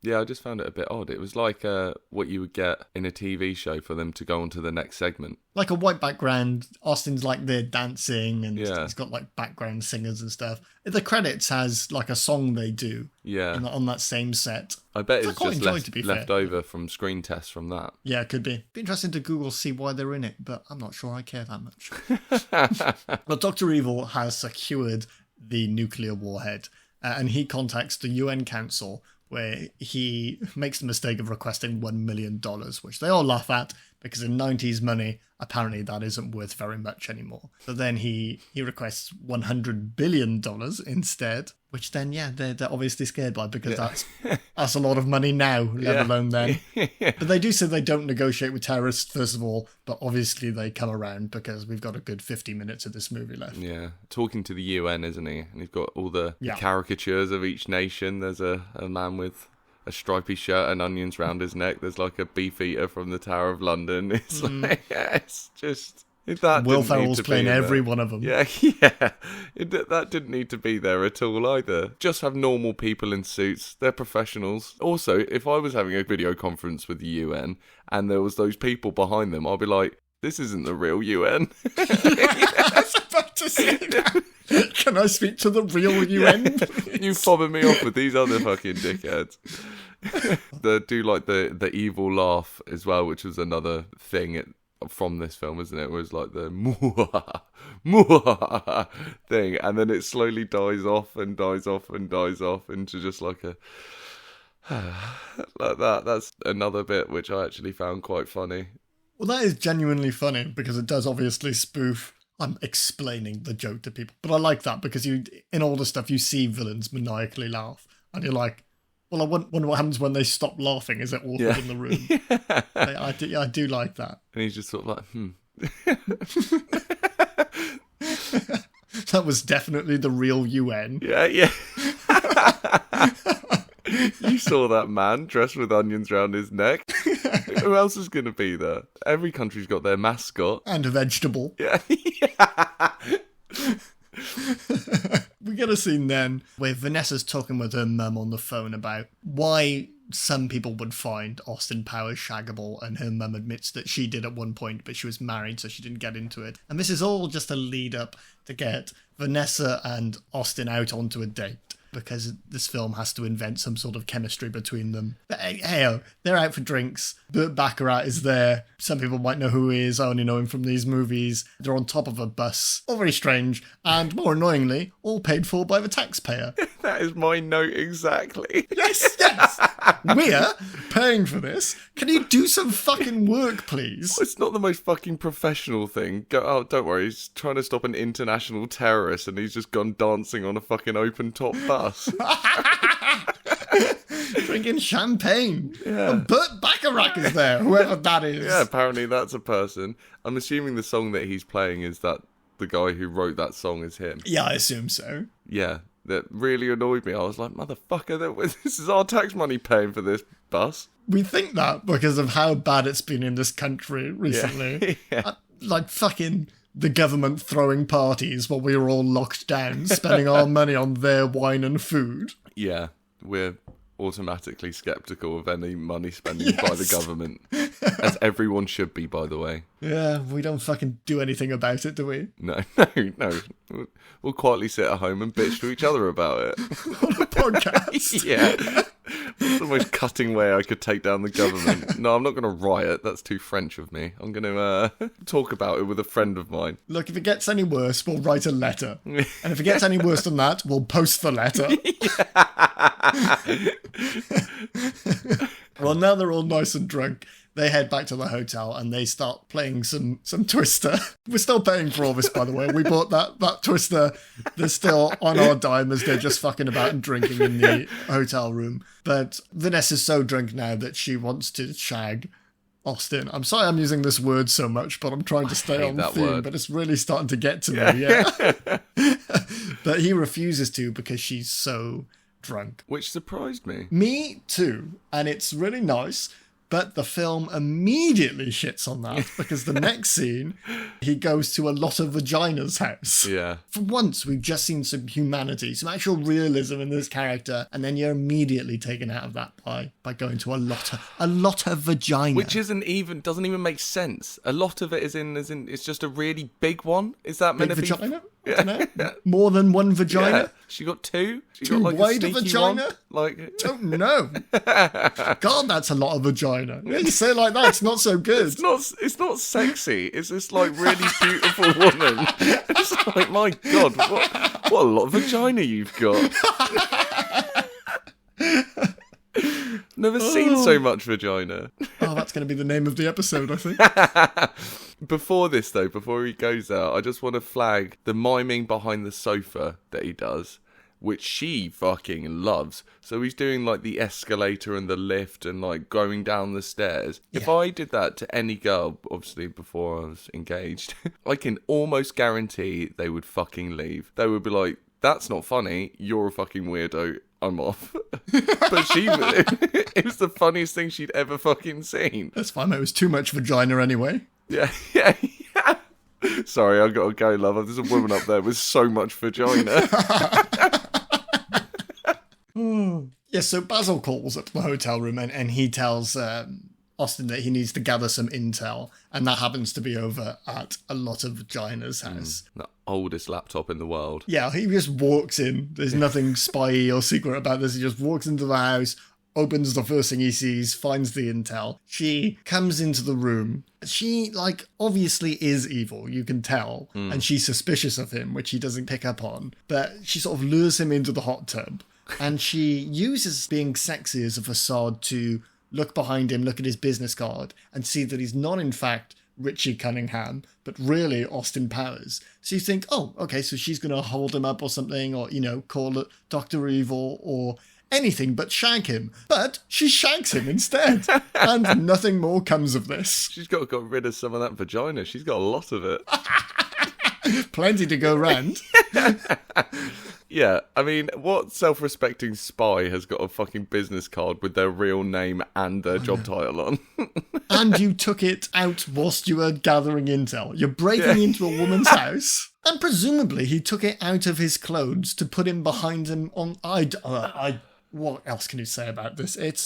Yeah, I just found it a bit odd. It was like what you would get in a TV show for them to go on to the next segment. Like a white background, Austin's like there dancing, and Yeah. he's got like background singers and stuff. The credits has like a song they do on that same set. I bet it's quite just left over from screen tests from that. Yeah, it could be. Be interesting to Google see why they're in it, but I'm not sure I care that much. But Dr. Evil has secured the nuclear warhead, and he contacts the UN Council, where he makes the mistake of requesting $1 million, which they all laugh at, because in 90s money, apparently that isn't worth very much anymore. So then he requests $100 billion instead, which then, they're obviously scared by, because that's a lot of money now, let alone then. But they do say they don't negotiate with terrorists, first of all, but obviously they come around, because we've got a good 50 minutes of this movie left. Yeah, talking to the UN, isn't he? And he's got all the caricatures of each nation. There's a man with a stripy shirt and onions round his neck. There's like a beef eater from the Tower of London. It's like, it's just... Will Ferrell's playing every one of them. Yeah. That didn't need to be there at all either. Just have normal people in suits. They're professionals. Also, if I was having a video conference with the UN and there was those people behind them, I'd be like, this isn't the real UN. I was about to say that. Can I speak to the real UN? You fobbing me off with these other fucking dickheads. They do like the evil laugh as well, which was another thing from this film, isn't it? It was like the muah thing, and then it slowly dies off into just like a like that. That's another bit which I actually found quite funny. Well, that is genuinely funny, because it does obviously spoof. I'm explaining the joke to people, but I like that, because in all the stuff you see villains maniacally laugh, and you're like, well, I wonder what happens when they stop laughing. Is it awkward in the room? I do like that. And he's just sort of like, That was definitely the real UN. Yeah. You saw that man dressed with onions round his neck. Who else is going to be there? Every country's got their mascot. And a vegetable. Yeah. We get a scene then where Vanessa's talking with her mum on the phone about why some people would find Austin Powers shaggable, and her mum admits that she did at one point, but she was married, so she didn't get into it. And this is all just a lead up to get Vanessa and Austin out onto a date, because this film has to invent some sort of chemistry between them. But hey, they're out for drinks. Burt Baccarat is there. Some people might know who he is. I only know him from these movies. They're on top of a bus. All very strange. And more annoyingly, all paid for by the taxpayer. That is my note exactly. Yes. We're paying for this. Can you do some fucking work, please? It's not the most fucking professional thing. Don't worry. He's trying to stop an international terrorist and he's just gone dancing on a fucking open top bus. Drinking champagne. Yeah. And Burt Baccarat is there, whoever that is. Yeah, apparently that's a person. I'm assuming the song that he's playing is that the guy who wrote that song is him. Yeah, I assume so. Yeah, that really annoyed me. I was like, motherfucker, this is our tax money paying for this bus. We think that because of how bad it's been in this country recently. Yeah. Like fucking the government throwing parties while we were all locked down, spending our money on their wine and food. Yeah, we're automatically sceptical of any money spending by the government. As everyone should be, by the way. Yeah, we don't fucking do anything about it, do we? No. We'll quietly sit at home and bitch to each other about it. On a podcast. Yeah. That's the most cutting way I could take down the government. No, I'm not going to riot. That's too French of me. I'm going to talk about it with a friend of mine. Look, if it gets any worse, we'll write a letter. And if it gets any worse than that, we'll post the letter. Well, now they're all nice and drunk. They head back to the hotel and they start playing some Twister. We're still paying for all this, by the way. We bought that Twister. They're still on our dime as they're just fucking about and drinking in the hotel room. But Vanessa's so drunk now that she wants to shag Austin. I'm sorry I'm using this word so much, but I'm trying to stay on theme. Word. But it's really starting to get to me. Yeah. But he refuses to because she's so drunk. Which surprised me. Me too. And it's really nice But the film immediately shits on that because the next scene, he goes to a lot of vaginas house. Yeah. For once, we've just seen some humanity, some actual realism in this character, and then you're immediately taken out of that by going to a lot of vagina. Which doesn't even make sense. A lot of it is in it's just a really big one. Is that meant to be vagina? I don't know. More than one vagina? Yeah. She got two? She Too got like wide a a sneaky vagina? one? Like Don't know. God, that's a lot of vagina. When you say it like that, it's not so good. It's not sexy. It's this like really beautiful woman. It's like, my God, what a lot of vagina you've got. Never seen so much vagina. Oh, that's going to be the name of the episode, I think. Before he goes out, I just want to flag the miming behind the sofa that he does, which she fucking loves. So he's doing like the escalator and the lift and like going down the stairs. Yeah. If I did that to any girl, obviously before I was engaged, I can almost guarantee they would fucking leave. They would be like, that's not funny, you're a fucking weirdo, I'm off. But it was the funniest thing she'd ever fucking seen. That's fine, it was too much vagina anyway. Yeah. Sorry, I gotta go, love. There's a woman up there with so much vagina. Yeah, so Basil calls at the hotel room and he tells Austin that he needs to gather some intel, and that happens to be over at a lot of vagina's house. The oldest laptop in the world. Yeah, he just walks in. There's nothing spy or secret about this. He just walks into the house, opens the first thing he sees, finds the intel. She comes into the room. She, obviously is evil, you can tell. And she's suspicious of him, which he doesn't pick up on. But she sort of lures him into the hot tub. And she uses being sexy as a facade to look behind him, look at his business card, and see that he's not, in fact, Richie Cunningham, but really Austin Powers. So you think, oh, okay, so she's going to hold him up or something, or, call it Dr. Evil, or anything but shag him. But she shags him instead, and nothing more comes of this. She's got rid of some of that vagina. She's got a lot of it. Plenty to go round. Yeah, I mean, what self-respecting spy has got a fucking business card with their real name and their job title on? And you took it out whilst you were gathering intel. You're breaking into a woman's house, and presumably he took it out of his clothes to put him behind him on... What else can you say about this? It's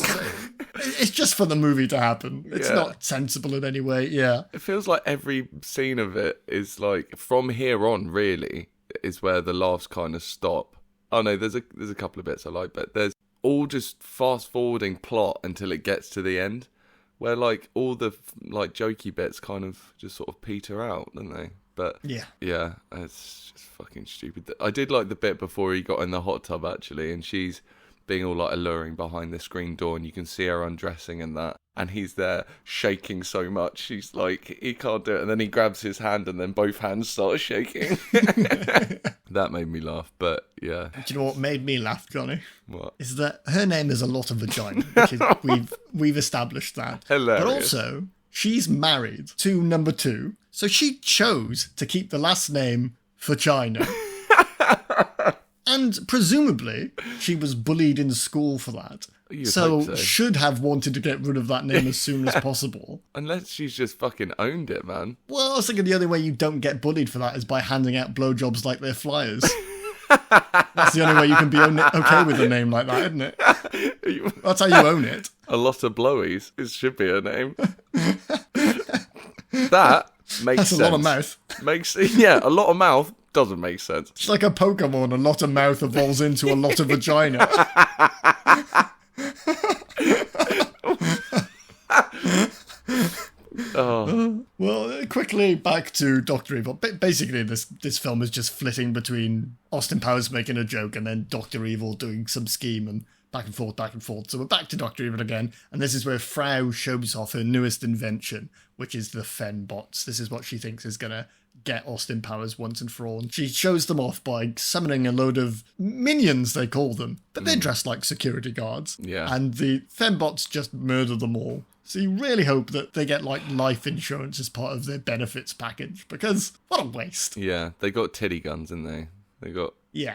just for the movie to happen. It's not sensible in any way, yeah. It feels like every scene of it is like, from here on, really, is where the laughs kind of stop. Oh no, there's a couple of bits I like, but there's all just fast-forwarding plot until it gets to the end, where all the jokey bits kind of just sort of peter out, don't they? But yeah, it's just fucking stupid. I did like the bit before he got in the hot tub, actually, and she's being all alluring behind the screen door, and you can see her undressing and that, and he's there shaking so much, she's like, he can't do it, and then he grabs his hand and then both hands start shaking. That made me laugh, but yeah. Do you know what made me laugh, Johnny? What? Is that her name is a lot of vagina, which is, we've established that. Hilarious. But also, she's married to number 2, so she chose to keep the last name Vagina. And presumably, she was bullied in school for that. So should have wanted to get rid of that name as soon as possible. Unless she's just fucking owned it, man. Well, I was thinking the only way you don't get bullied for that is by handing out blowjobs like they're flyers. That's the only way you can be okay with a name like that, isn't it? That's how you own it. A lot of blowies. It should be her name. That makes sense. That's a lot of mouth. A lot of mouth. Doesn't make sense. It's like a Pokemon, a lot of mouth evolves into a lot of vagina. Well, quickly back to Dr. Evil. Basically, this film is just flitting between Austin Powers making a joke and then Dr. Evil doing some scheme and back and forth. So we're back to Dr. Evil again, and this is where Frau shows off her newest invention, which is the fembots. This is what she thinks is going to get Austin Powers once and for all. And she shows them off by summoning a load of minions, they call them, but they're dressed like security guards. Yeah. And the fembots just murder them all. So you really hope that they get life insurance as part of their benefits package, because what a waste. Yeah, they got titty guns, didn't they? They got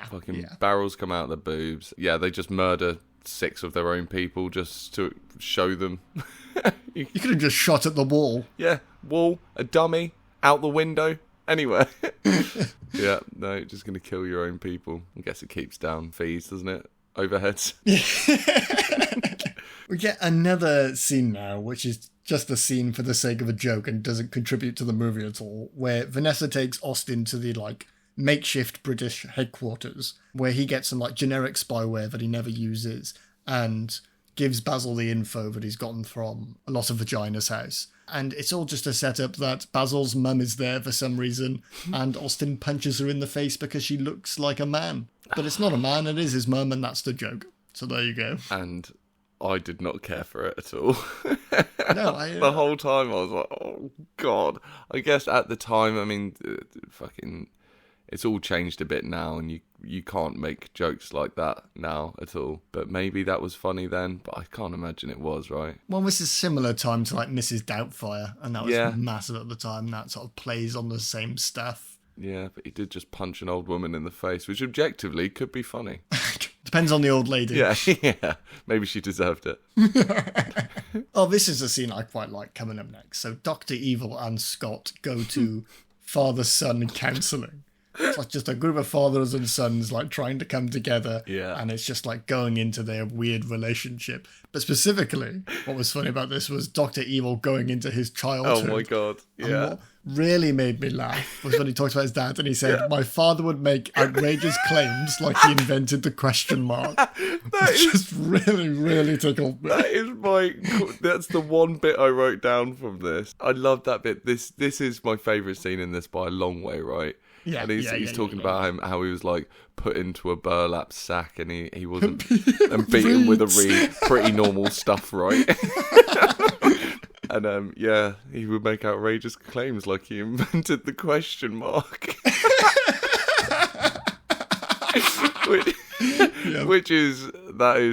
fucking barrels come out of the boobs. Yeah, they just murder 6 of their own people just to show them. You could have just shot at the wall. Yeah, wall, a dummy, out the window, anywhere. Yeah, no, just going to kill your own people. I guess it keeps down fees, doesn't it? Overheads. We get another scene now, which is just a scene for the sake of a joke and doesn't contribute to the movie at all, where Vanessa takes Austin to the, like, makeshift British headquarters, where he gets some, like, generic spyware that he never uses, and gives Basil the info that he's gotten from a lot of Vagina's house. And it's all just a setup that Basil's mum is there for some reason, and Austin punches her in the face because she looks like a man. But it's not a man, it is his mum, and that's the joke. So there you go. And I did not care for it at all. No, the whole time I was like, oh, God. I guess at the time, I mean, fucking... It's all changed a bit now, and you can't make jokes like that now at all. But maybe that was funny then, but I can't imagine it was, right? Well, this is similar time to, like, Mrs. Doubtfire, and that was massive at the time. That sort of plays on the same stuff. Yeah, but he did just punch an old woman in the face, which objectively could be funny. Depends on the old lady. Yeah, yeah. Maybe she deserved it. Oh, this is a scene I quite like coming up next. So Dr. Evil and Scott go to father-son counselling. It's like just a group of fathers and sons like trying to come together. Yeah. And it's just like going into their weird relationship. But specifically, what was funny about this was Dr. Evil going into his childhood. Oh my God. Yeah. And what really made me laugh was when he talked about his dad and he said, my father would make outrageous claims like he invented the question mark. Just really, really tickled me. That's the one bit I wrote down from this. I love that bit. This is my favourite scene in this by a long way, right? Yeah, and he's talking about how he was like put into a burlap sack and he wasn't and beaten with a reed. Pretty normal stuff, right? And he would make outrageous claims like he invented the question mark. Which is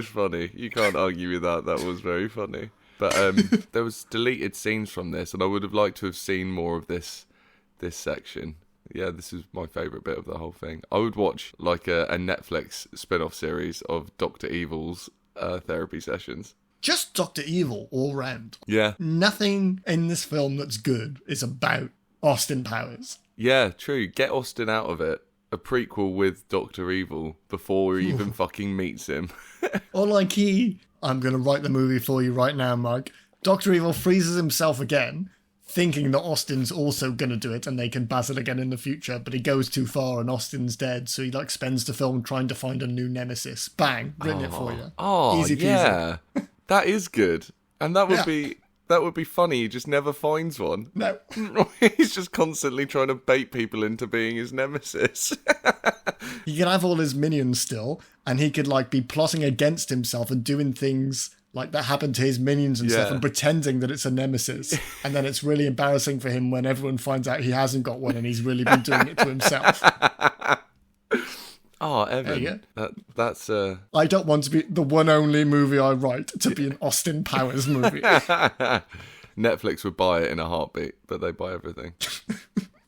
funny. You can't argue with that. That was very funny. But there was deleted scenes from this, and I would have liked to have seen more of this section. Yeah, this is my favourite bit of the whole thing. I would watch like a Netflix spin-off series of Dr. Evil's therapy sessions. Just Dr. Evil all round. Yeah. Nothing in this film that's good is about Austin Powers. Yeah, true. Get Austin out of it. A prequel with Dr. Evil before he even fucking meets him. Or like I'm going to write the movie for you right now, Mike. Dr. Evil freezes himself again, thinking that Austin's also going to do it and they can buzz it again in the future, but he goes too far and Austin's dead, so he like spends the film trying to find a new nemesis. Bang, written it for you. Oh, easy peasy. Yeah. That is good. And that would be funny. He just never finds one. No. He's just constantly trying to bait people into being his nemesis. He can have all his minions still, and he could like be plotting against himself and doing things like that happen to his minions and stuff and pretending that it's a nemesis. And then it's really embarrassing for him when everyone finds out he hasn't got one and he's really been doing it to himself. Oh, Evan, that's I don't want to be the one only movie I write to be an Austin Powers movie. Netflix would buy it in a heartbeat, but they buy everything.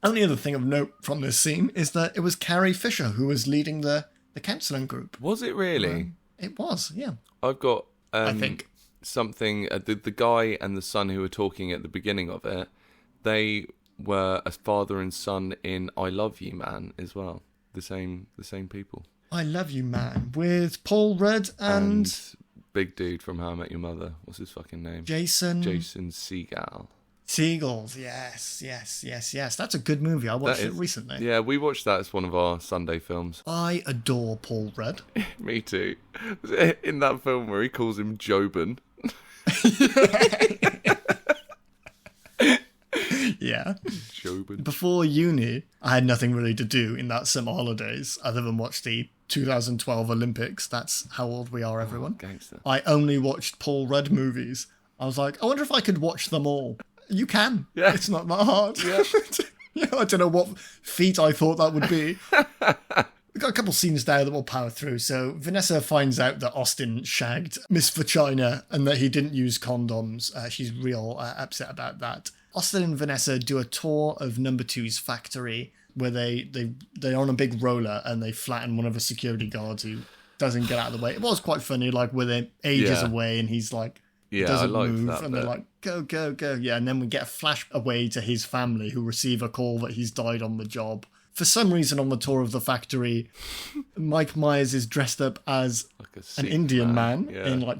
Only other thing of note from this scene is that it was Carrie Fisher who was leading the counselling group. Was it really? It was, yeah. I've got I think something. The guy and the son who were talking at the beginning of it, they were a father and son in I Love You Man as well. The same people. I Love You Man with Paul Rudd and big dude from How I Met Your Mother. What's his fucking name? Jason Segel. Seagulls, yes. That's a good movie. I watched it recently. Yeah, we watched that as one of our Sunday films. I adore Paul Rudd. Me too. In that film where he calls him Jobin. Yeah. Jobin. Before uni, I had nothing really to do in that summer holidays other than watch the 2012 Olympics. That's how old we are, everyone. Gangster. I only watched Paul Rudd movies. I was like, I wonder if I could watch them all. You can. Yeah. It's not that hard. Yeah. I don't know what feat I thought that would be. We've got a couple scenes there that we'll power through. So Vanessa finds out that Austin shagged Miss Vagina and that he didn't use condoms. She's real upset about that. Austin and Vanessa do a tour of Number Two's factory where they're on a big roller and they flatten one of the security guards who doesn't get out of the way. It was quite funny, like with it ages away, and he's like, doesn't move, and they're like, go, go, go. Yeah, and then we get a flash away to his family who receive a call that he's died on the job. For some reason on the tour of the factory, Mike Myers is dressed up as like an Indian man in like,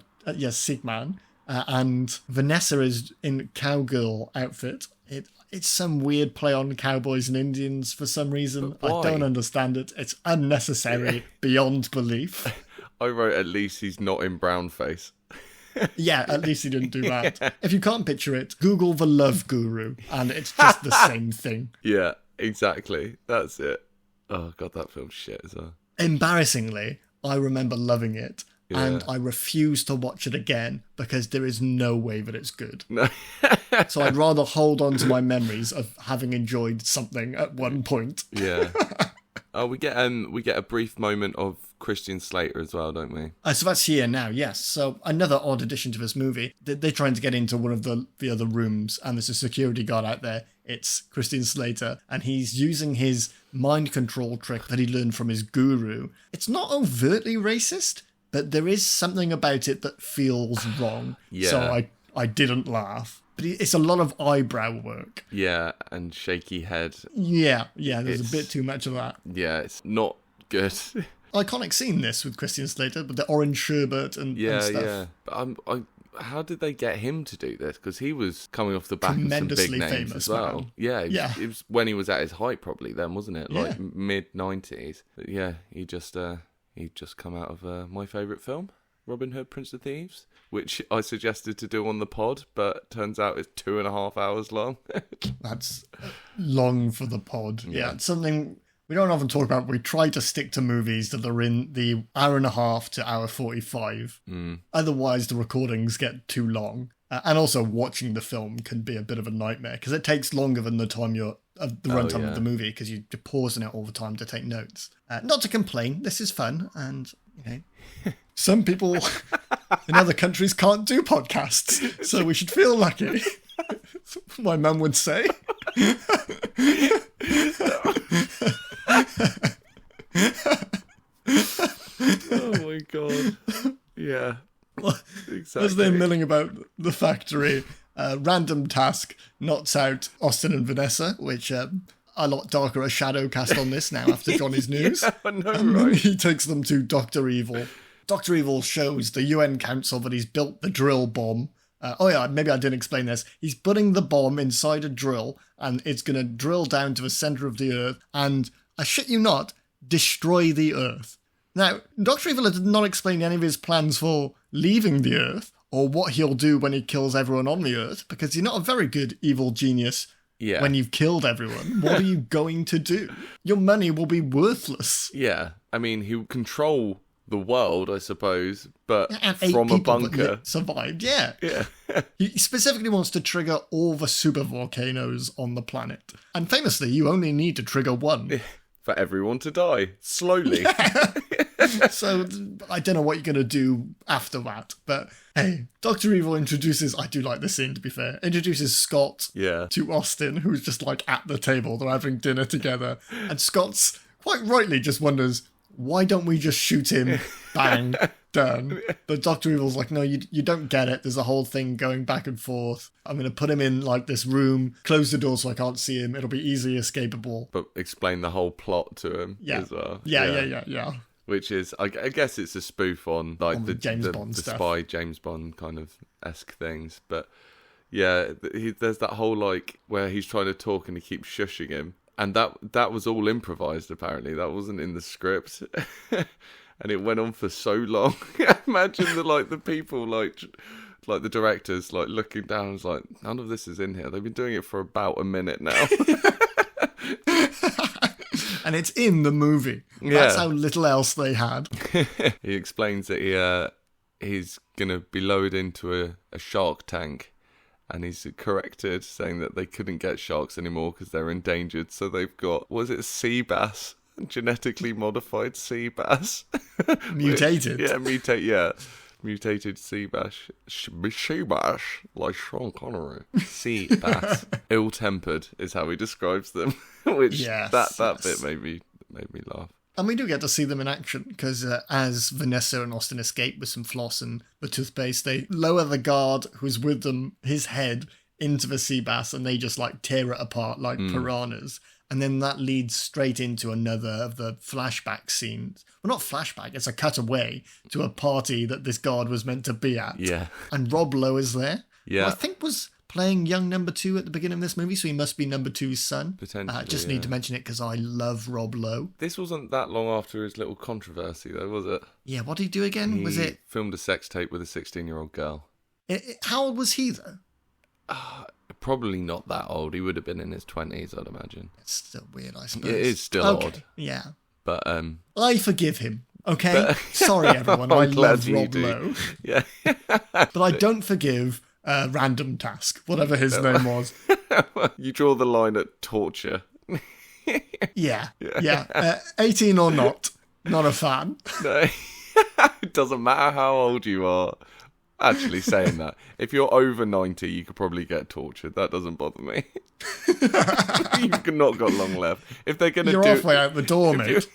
Sikh man. And Vanessa is in cowgirl outfit. It's some weird play on cowboys and Indians for some reason. I don't understand it. It's unnecessary beyond belief. I wrote, at least he's not in brown face. Yeah, at least he didn't do that. Yeah. If you can't picture it, Google The Love Guru, and it's just the same thing. Yeah, exactly. That's it. Oh, God, that film's shit as well. Embarrassingly, I remember loving it, and I refuse to watch it again because there is no way that it's good. No. So I'd rather hold on to my memories of having enjoyed something at one point. Yeah. Oh, we get a brief moment of Christian Slater as well, don't we? So that's here now, yes. So another odd addition to this movie. They're trying to get into one of the other rooms, and there's a security guard out there. It's Christian Slater, and he's using his mind control trick that he learned from his guru. It's not overtly racist, but there is something about it that feels wrong. Yeah. So I didn't laugh. But it's a lot of eyebrow work. Yeah, and shaky head. Yeah, there's a bit too much of that. Yeah, it's not good. Iconic scene, this, with Christian Slater, with the orange sherbet and stuff. Yeah. But how did they get him to do this? Because he was coming off the back of some big names as well. Man. Yeah, it was when he was at his height probably then, wasn't it? Like mid-90s. But yeah, he just come out of my favourite film, Robin Hood, Prince of Thieves, which I suggested to do on the pod, but turns out it's 2.5 hours long. That's long for the pod. Yeah, it's something we don't often talk about. We try to stick to movies that are in the hour and a half to hour 45. Otherwise, the recordings get too long. And also, watching the film can be a bit of a nightmare because it takes longer than the time the runtime of the movie, because you're pausing it all the time to take notes. Not to complain, this is fun, and some people in other countries can't do podcasts, so we should feel lucky. My mum would say. Oh my God. Yeah. Exactly. As they're milling about the factory, random task knocks out Austin and Vanessa, which a lot darker a shadow cast on this now after Johnny's news. I know, right? He takes them to Dr. Evil. Dr. Evil shows the UN Council that he's built the drill bomb. Maybe I didn't explain this. He's putting the bomb inside a drill, and it's going to drill down to the centre of the Earth, and, I shit you not, destroy the Earth. Now, Dr. Evil did not explain any of his plans for leaving the Earth, or what he'll do when he kills everyone on the Earth, because you're not a very good evil genius when you've killed everyone. What are you going to do? Your money will be worthless. Yeah, I mean, he'll control the world, I suppose, but from a bunker. Survived, yeah. He specifically wants to trigger all the super volcanoes on the planet. And famously, you only need to trigger one. For everyone to die, slowly. So, I don't know what you're going to do after that, but hey, Dr. Evil introduces, I do like this scene to be fair, introduces Scott to Austin, who's just like at the table, they're having dinner together, and Scott's quite rightly just wonders, why don't we just shoot him? Bang, done. But Dr. Evil's like, no, you don't get it. There's a whole thing going back and forth. I'm going to put him in like this room, close the door so I can't see him. It'll be easily escapable. But explain the whole plot to him as well. Yeah. Which is, I guess it's a spoof on like the James Bond the stuff. spy James Bond kind of esque things. But yeah, there's that whole like where he's trying to talk and he keeps shushing him. And that was all improvised, apparently. That wasn't in the script. And it went on for so long. Imagine the people, like the directors, like looking down and was like, none of this is in here. They've been doing it for about a minute now. And it's in the movie. That's how little else they had. He explains that he's going to be lowered into a shark tank. And he's corrected, saying that they couldn't get sharks anymore because they're endangered. So they've got, sea bass? Genetically modified sea bass. Mutated? Mutated sea bass. Sea bass, like Sean Connery. Sea bass. Ill-tempered is how he describes them. Which, that bit made me laugh. And we do get to see them in action, because as Vanessa and Austin escape with some floss and the toothpaste, they lower the guard who's with them, his head, into the sea bass, and they just like tear it apart like piranhas. And then that leads straight into another of the flashback scenes. Well, not flashback, it's a cutaway to a party that this guard was meant to be at. Yeah. And Rob Lowe is there. Yeah. Who I think was playing young number 2 at the beginning of this movie, so he must be number 2's son. Potentially, just need to mention it because I love Rob Lowe. This wasn't that long after his little controversy, though, was it? Yeah, what did he do again? He filmed a sex tape with a 16-year-old girl. How old was he, though? Probably not that old. He would have been in his 20s, I'd imagine. It's still weird, I suppose. It is still odd. Yeah. But I forgive him, okay? Sorry, everyone. I love Rob Lowe. Yeah. But I don't forgive Random Task, whatever his name was. You draw the line at torture. Yeah. 18 or not a fan. No. It doesn't matter how old you are. Actually, saying that, if you're over 90, you could probably get tortured. That doesn't bother me. You've not got long left. If they're gonna, you're halfway out the door, mate.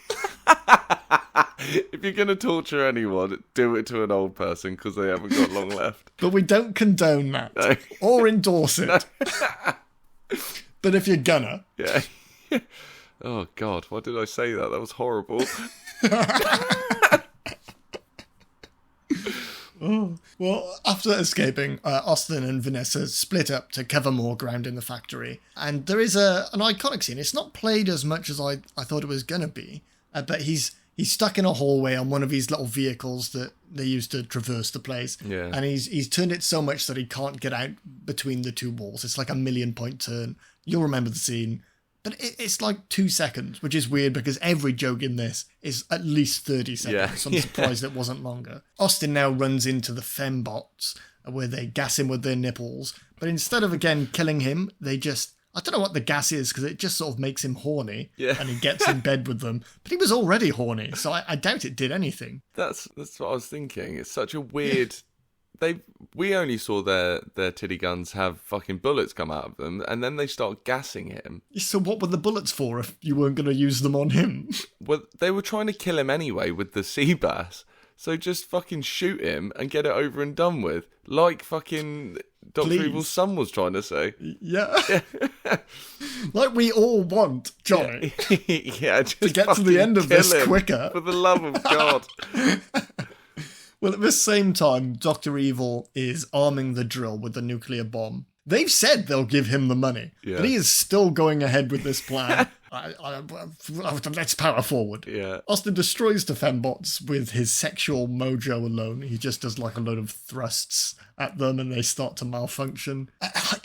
If you're gonna torture anyone, do it to an old person because they haven't got long left. But we don't condone that or endorse it. No. But if you're gonna, yeah. Oh God, why did I say that? That was horrible. Oh. Well, after escaping, Austin and Vanessa split up to cover more ground in the factory. And there is an iconic scene. It's not played as much as I thought it was going to be. But he's stuck in a hallway on one of these little vehicles that they use to traverse the place. Yeah. And he's turned it so much that he can't get out between the two walls. It's like a 1,000,000-point turn. You'll remember the scene. But it's like 2 seconds, which is weird because every joke in this is at least 30 seconds. Yeah. So I'm surprised it wasn't longer. Austin now runs into the fembots where they gas him with their nipples. But instead of, again, killing him, they just... I don't know what the gas is because it just sort of makes him horny. Yeah. And he gets in bed with them. But he was already horny, so I doubt it did anything. That's what I was thinking. It's such a weird... We only saw their titty guns have fucking bullets come out of them, and then they start gassing him. So what were the bullets for if you weren't going to use them on him? Well, they were trying to kill him anyway with the sea bass, so just fucking shoot him and get it over and done with, like fucking Dr. Evil's son was trying to say. Yeah. Like we all want, Johnny. Yeah, just to get to the end of this quicker. For the love of God. Well, at the same time, Dr. Evil is arming the drill with the nuclear bomb. They've said they'll give him the money, but he is still going ahead with this plan. Let's power forward. Yeah. Austin destroys the fembots with his sexual mojo alone. He just does like a load of thrusts at them and they start to malfunction.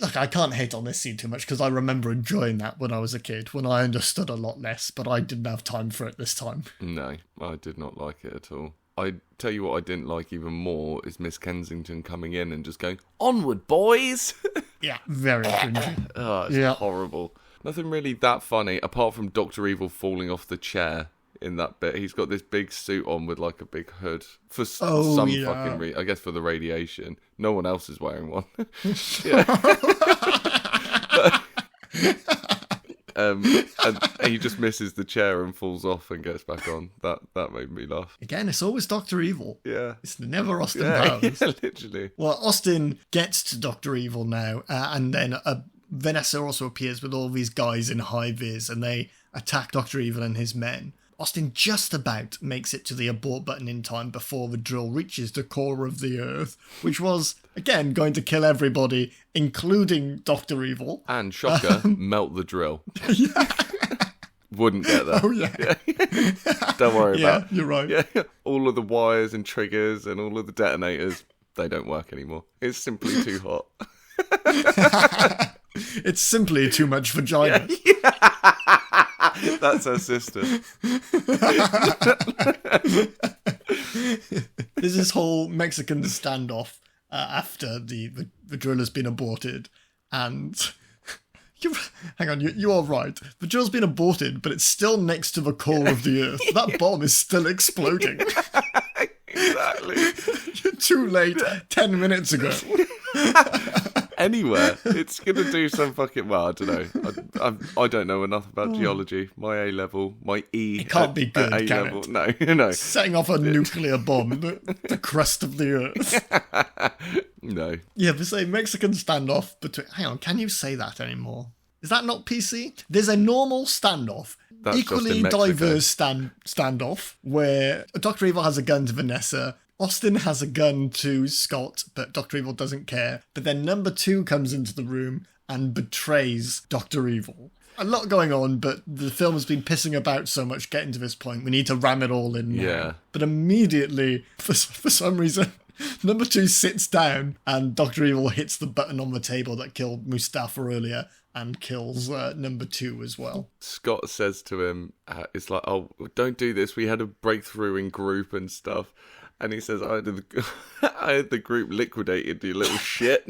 Look, I can't hate on this scene too much because I remember enjoying that when I was a kid, when I understood a lot less, but I didn't have time for it this time. No, I did not like it at all. I tell you what I didn't like even more is Miss Kensington coming in and just going, "Onward, boys!" Yeah, very cringy. Oh, it's horrible. Nothing really that funny, apart from Dr. Evil falling off the chair in that bit. He's got this big suit on with like a big hood for some fucking reason. I guess for the radiation. No one else is wearing one. And he just misses the chair and falls off and gets back on. That made me laugh. Again, it's always Dr. Evil. Yeah. It's never Austin Powers. Yeah, literally. Well, Austin gets to Dr. Evil now, and then Vanessa also appears with all these guys in high vis, and they attack Dr. Evil and his men. Austin just about makes it to the abort button in time before the drill reaches the core of the Earth, which was, again, going to kill everybody, including Dr. Evil. And, shocker, melt the drill. Yeah. Wouldn't get that. Oh, yeah. Don't worry about it. Yeah, you're right. Yeah. All of the wires and triggers and all of the detonators, they don't work anymore. It's simply too hot. It's simply too much vagina. Yeah. That's her sister. There's this whole Mexican standoff after the drill has been aborted, and hang on, you are right. The drill's been aborted, but it's still next to the core of the Earth. That bomb is still exploding. Exactly. You're too late. 10 minutes ago. anywhere. It's going to do some fucking... Well, I don't know. I don't know enough about geology. My A level, my E... It can't be good, A can level. it? No. Setting off a nuclear bomb, the crust of the earth. No. Yeah, but say Mexican standoff between... Hang on, can you say that anymore? Is that not PC? There's a normal standoff. That's equally diverse standoff where Dr. Evil has a gun to Vanessa, Austin has a gun to Scott, but Dr. Evil doesn't care. But then number 2 comes into the room and betrays Dr. Evil. A lot going on, but the film has been pissing about so much getting to this point. We need to ram it all in now. Yeah. But immediately, for some reason, number 2 sits down and Dr. Evil hits the button on the table that killed Mustafa earlier and kills number 2 as well. Scott says to him, it's like, oh, don't do this. We had a breakthrough in group and stuff. And he says, I had the group liquidated, you little shit.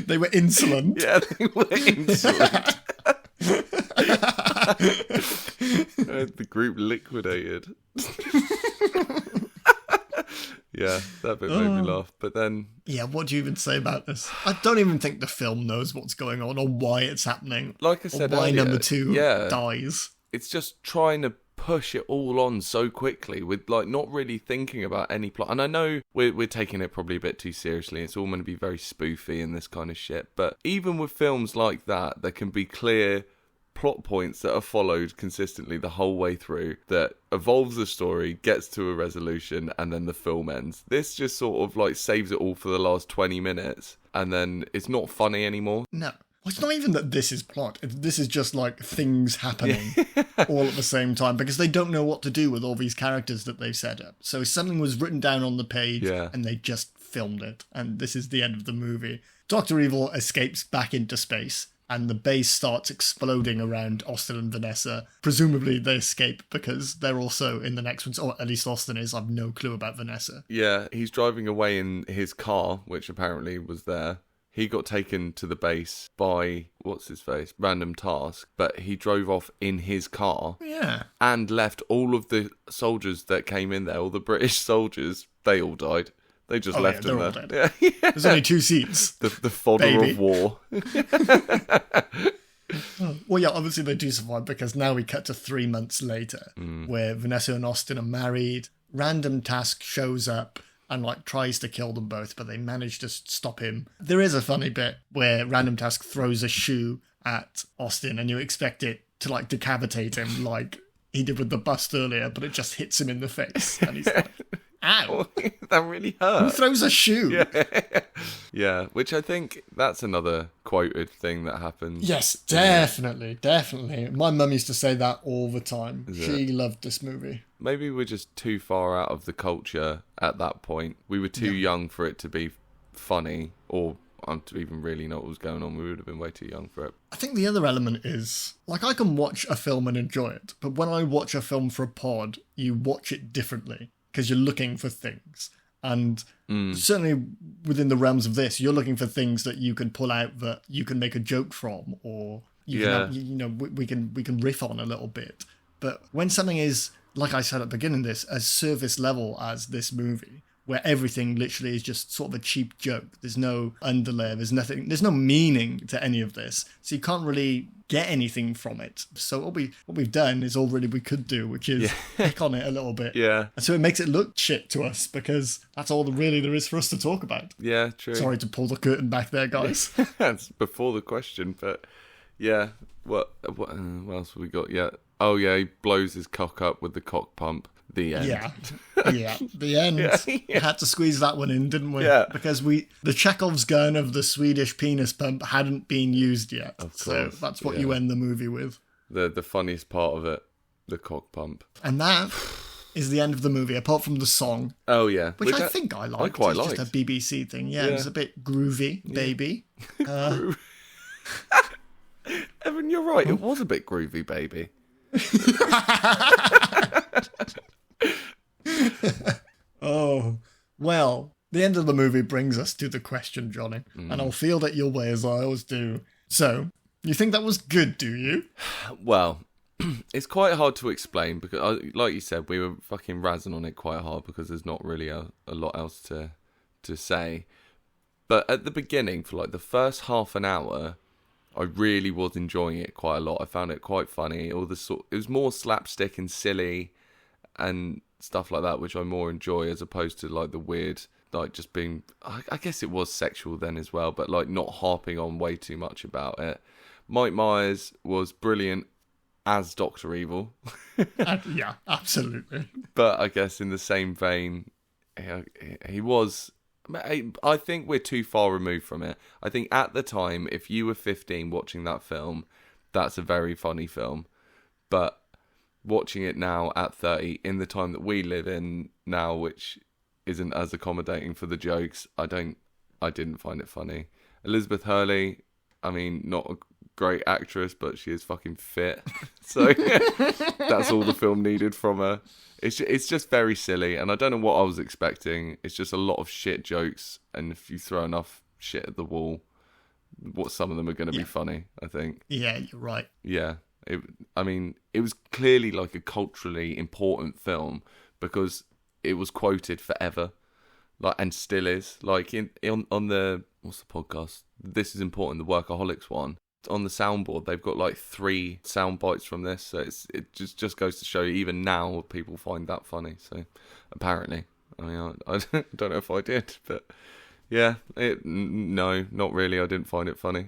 They were insolent. Yeah, they were insolent. I had the group liquidated. Yeah, that bit made me laugh. But then... Yeah, what do you even say about this? I don't even think the film knows what's going on or why it's happening. Like I said why earlier, number 2 dies. It's just trying to push it all on so quickly with like not really thinking about any plot. And I know we're taking it probably a bit too seriously. It's all going to be very spoofy and this kind of shit. But even with films like that, there can be clear plot points that are followed consistently the whole way through that evolves the story, gets to a resolution, and then the film ends. This just sort of like saves it all for the last 20 minutes and then it's not funny anymore. No. Well, it's not even that this is plot. This is just like things happening all at the same time because they don't know what to do with all these characters that they've set up. So something was written down on the page and they just filmed it. And this is the end of the movie. Dr. Evil escapes back into space and the base starts exploding around Austin and Vanessa. Presumably they escape because they're also in the next one, or at least Austin is. I've no clue about Vanessa. Yeah, he's driving away in his car, which apparently was there. He got taken to the base by, Random Task, but he drove off in his car. Yeah. And left all of the soldiers that came in there, all the British soldiers, they all died. They just left him there. Dead. Yeah. There's only 2 seats. The fodder of war. Well, yeah, obviously they do survive because now we cut to 3 months later where Vanessa and Austin are married. Random Task shows up and like tries to kill them both, but they manage to stop him. There is a funny bit where Random Task throws a shoe at Austin and you expect it to like decapitate him like he did with the bust earlier, but it just hits him in the face and he's like, ow. That really hurt. Who throws a shoe? Yeah, which I think that's another quoted thing that happens. Yes, definitely. My mum used to say that all the time. She loved this movie. Maybe we're just too far out of the culture at that point. We were too young for it to be funny or to even really know what was going on. We would have been way too young for it. I think the other element is, like, I can watch a film and enjoy it, but when I watch a film for a pod, you watch it differently because you're looking for things. And certainly within the realms of this, you're looking for things that you can pull out that you can make a joke from, or you can we can riff on a little bit. But when something is, like I said at the beginning of this, as surface level as this movie, where everything literally is just sort of a cheap joke. There's no underlayer, there's no meaning to any of this. So you can't really get anything from it. So what we've done is all really we could do, which is pick on it a little bit. Yeah. And so it makes it look shit to us because that's all really there is for us to talk about. Yeah, true. Sorry to pull the curtain back there, guys. That's before the question, but yeah. What else have we got? Yeah. Oh yeah, he blows his cock up with the cock pump. The end. Yeah, the end. We had to squeeze that one in, didn't we? Yeah. Because the Chekhov's gun of the Swedish penis pump hadn't been used yet. Of course. So that's what you end the movie with. The funniest part of it, the cock pump. And that is the end of the movie, apart from the song. Oh, yeah. Which I think I liked. I quite liked. It's just a BBC thing. Yeah, it was a bit groovy, baby. Evan, you're right. It was a bit groovy, baby. Oh, well, the end of the movie brings us to the question, Johnny. And I'll field it your way as I always do. So, you think that was good, do you? Well, it's quite hard to explain because, like you said, we were fucking razzing on it quite hard because there's not really a lot else to say. But at the beginning, for like the first half an hour, I really was enjoying it quite a lot. I found it quite funny. It was more slapstick and silly and stuff like that, which I more enjoy, as opposed to like the weird, like just being, I guess it was sexual then as well, but like not harping on way too much about it. Mike Myers was brilliant as Dr. Evil. Yeah, absolutely. But I guess in the same vein, he was... I think we're too far removed from it. I think at the time, if you were 15 watching that film, that's a very funny film. But watching it now at 30, in the time that we live in now, which isn't as accommodating for the jokes, I didn't find it funny. Elizabeth Hurley, I mean, not a great actress, but she is fucking fit. So that's all the film needed from her. It's just very silly, and I don't know what I was expecting. It's just a lot of shit jokes, and if you throw enough shit at the wall, some of them are going to be funny, I think. Yeah, you're right. Yeah. It was clearly like a culturally important film because it was quoted forever, like, and still is. Like on the, what's the podcast? This Is Important, the Workaholics one. On the soundboard, they've got like 3 sound bites from this, so it just goes to show you, even now people find that funny. So apparently, I mean, I don't know if I did, but yeah, no, not really. I didn't find it funny.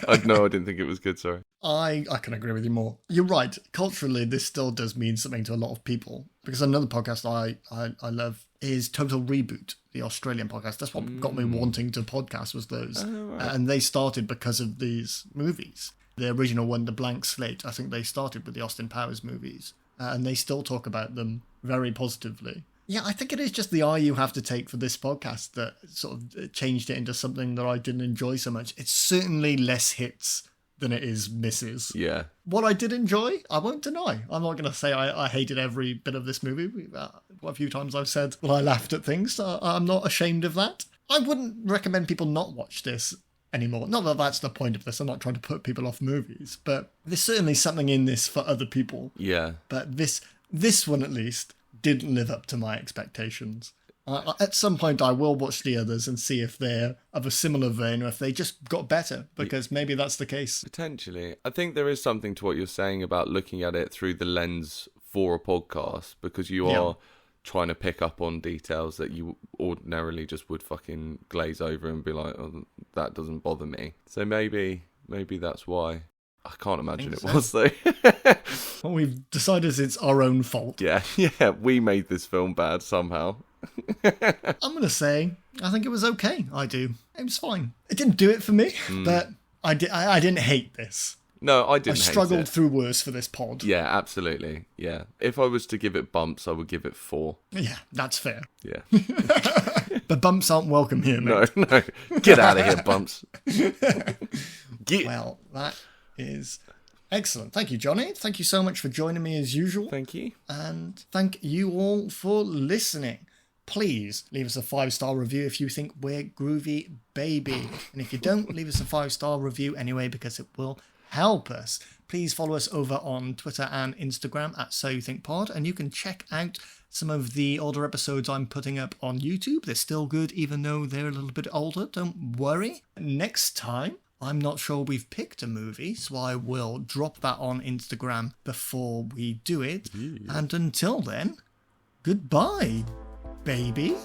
I didn't think it was good. Sorry. I can agree with you more. You're right. Culturally, this still does mean something to a lot of people, because another podcast I love is Total Reboot, the Australian podcast. That's what got me wanting to podcast, was those. Oh, right. And they started because of these movies. The original one, The Blank Slate, I think they started with the Austin Powers movies. And they still talk about them very positively. Yeah, I think it is just the eye you have to take for this podcast that sort of changed it into something that I didn't enjoy so much. It's certainly less hits than it is misses. Yeah. What I did enjoy, I won't deny. I'm not going to say I hated every bit of this movie. A few times I've said that I laughed at things. So I'm not ashamed of that. I wouldn't recommend people not watch this anymore. Not that that's the point of this. I'm not trying to put people off movies. But there's certainly something in this for other people. Yeah. But this one, at least, didn't live up to my expectations. At some point, I will watch the others and see if they're of a similar vein or if they just got better, because maybe that's the case. Potentially. I think there is something to what you're saying about looking at it through the lens for a podcast, because you are trying to pick up on details that you ordinarily just would fucking glaze over and be like, oh, that doesn't bother me. So maybe that's why. I can't imagine it was, though. Well, we've decided it's our own fault. Yeah, we made this film bad somehow. I'm going to say, I think it was okay. I do. It was fine. It didn't do it for me, but I didn't hate this. No, I didn't hate it. I struggled through worse for this pod. Yeah, absolutely. Yeah. If I was to give it bumps, I would give it 4. Yeah, that's fair. Yeah. But bumps aren't welcome here, mate. No. Get out of here, bumps. Well, that is excellent. Thank you, Johnny. Thank you so much for joining me as usual. Thank you. And thank you all for listening. Please leave us a 5-star review if you think we're groovy, baby. And if you don't, leave us a 5-star review anyway, because it will help us. Please follow us over on Twitter and Instagram at So You Think Pod, and you can check out some of the older episodes I'm putting up on YouTube. They're still good, even though they're a little bit older. Don't worry. Next time, I'm not sure we've picked a movie, so I will drop that on Instagram before we do it. Yeah. And until then, goodbye, baby.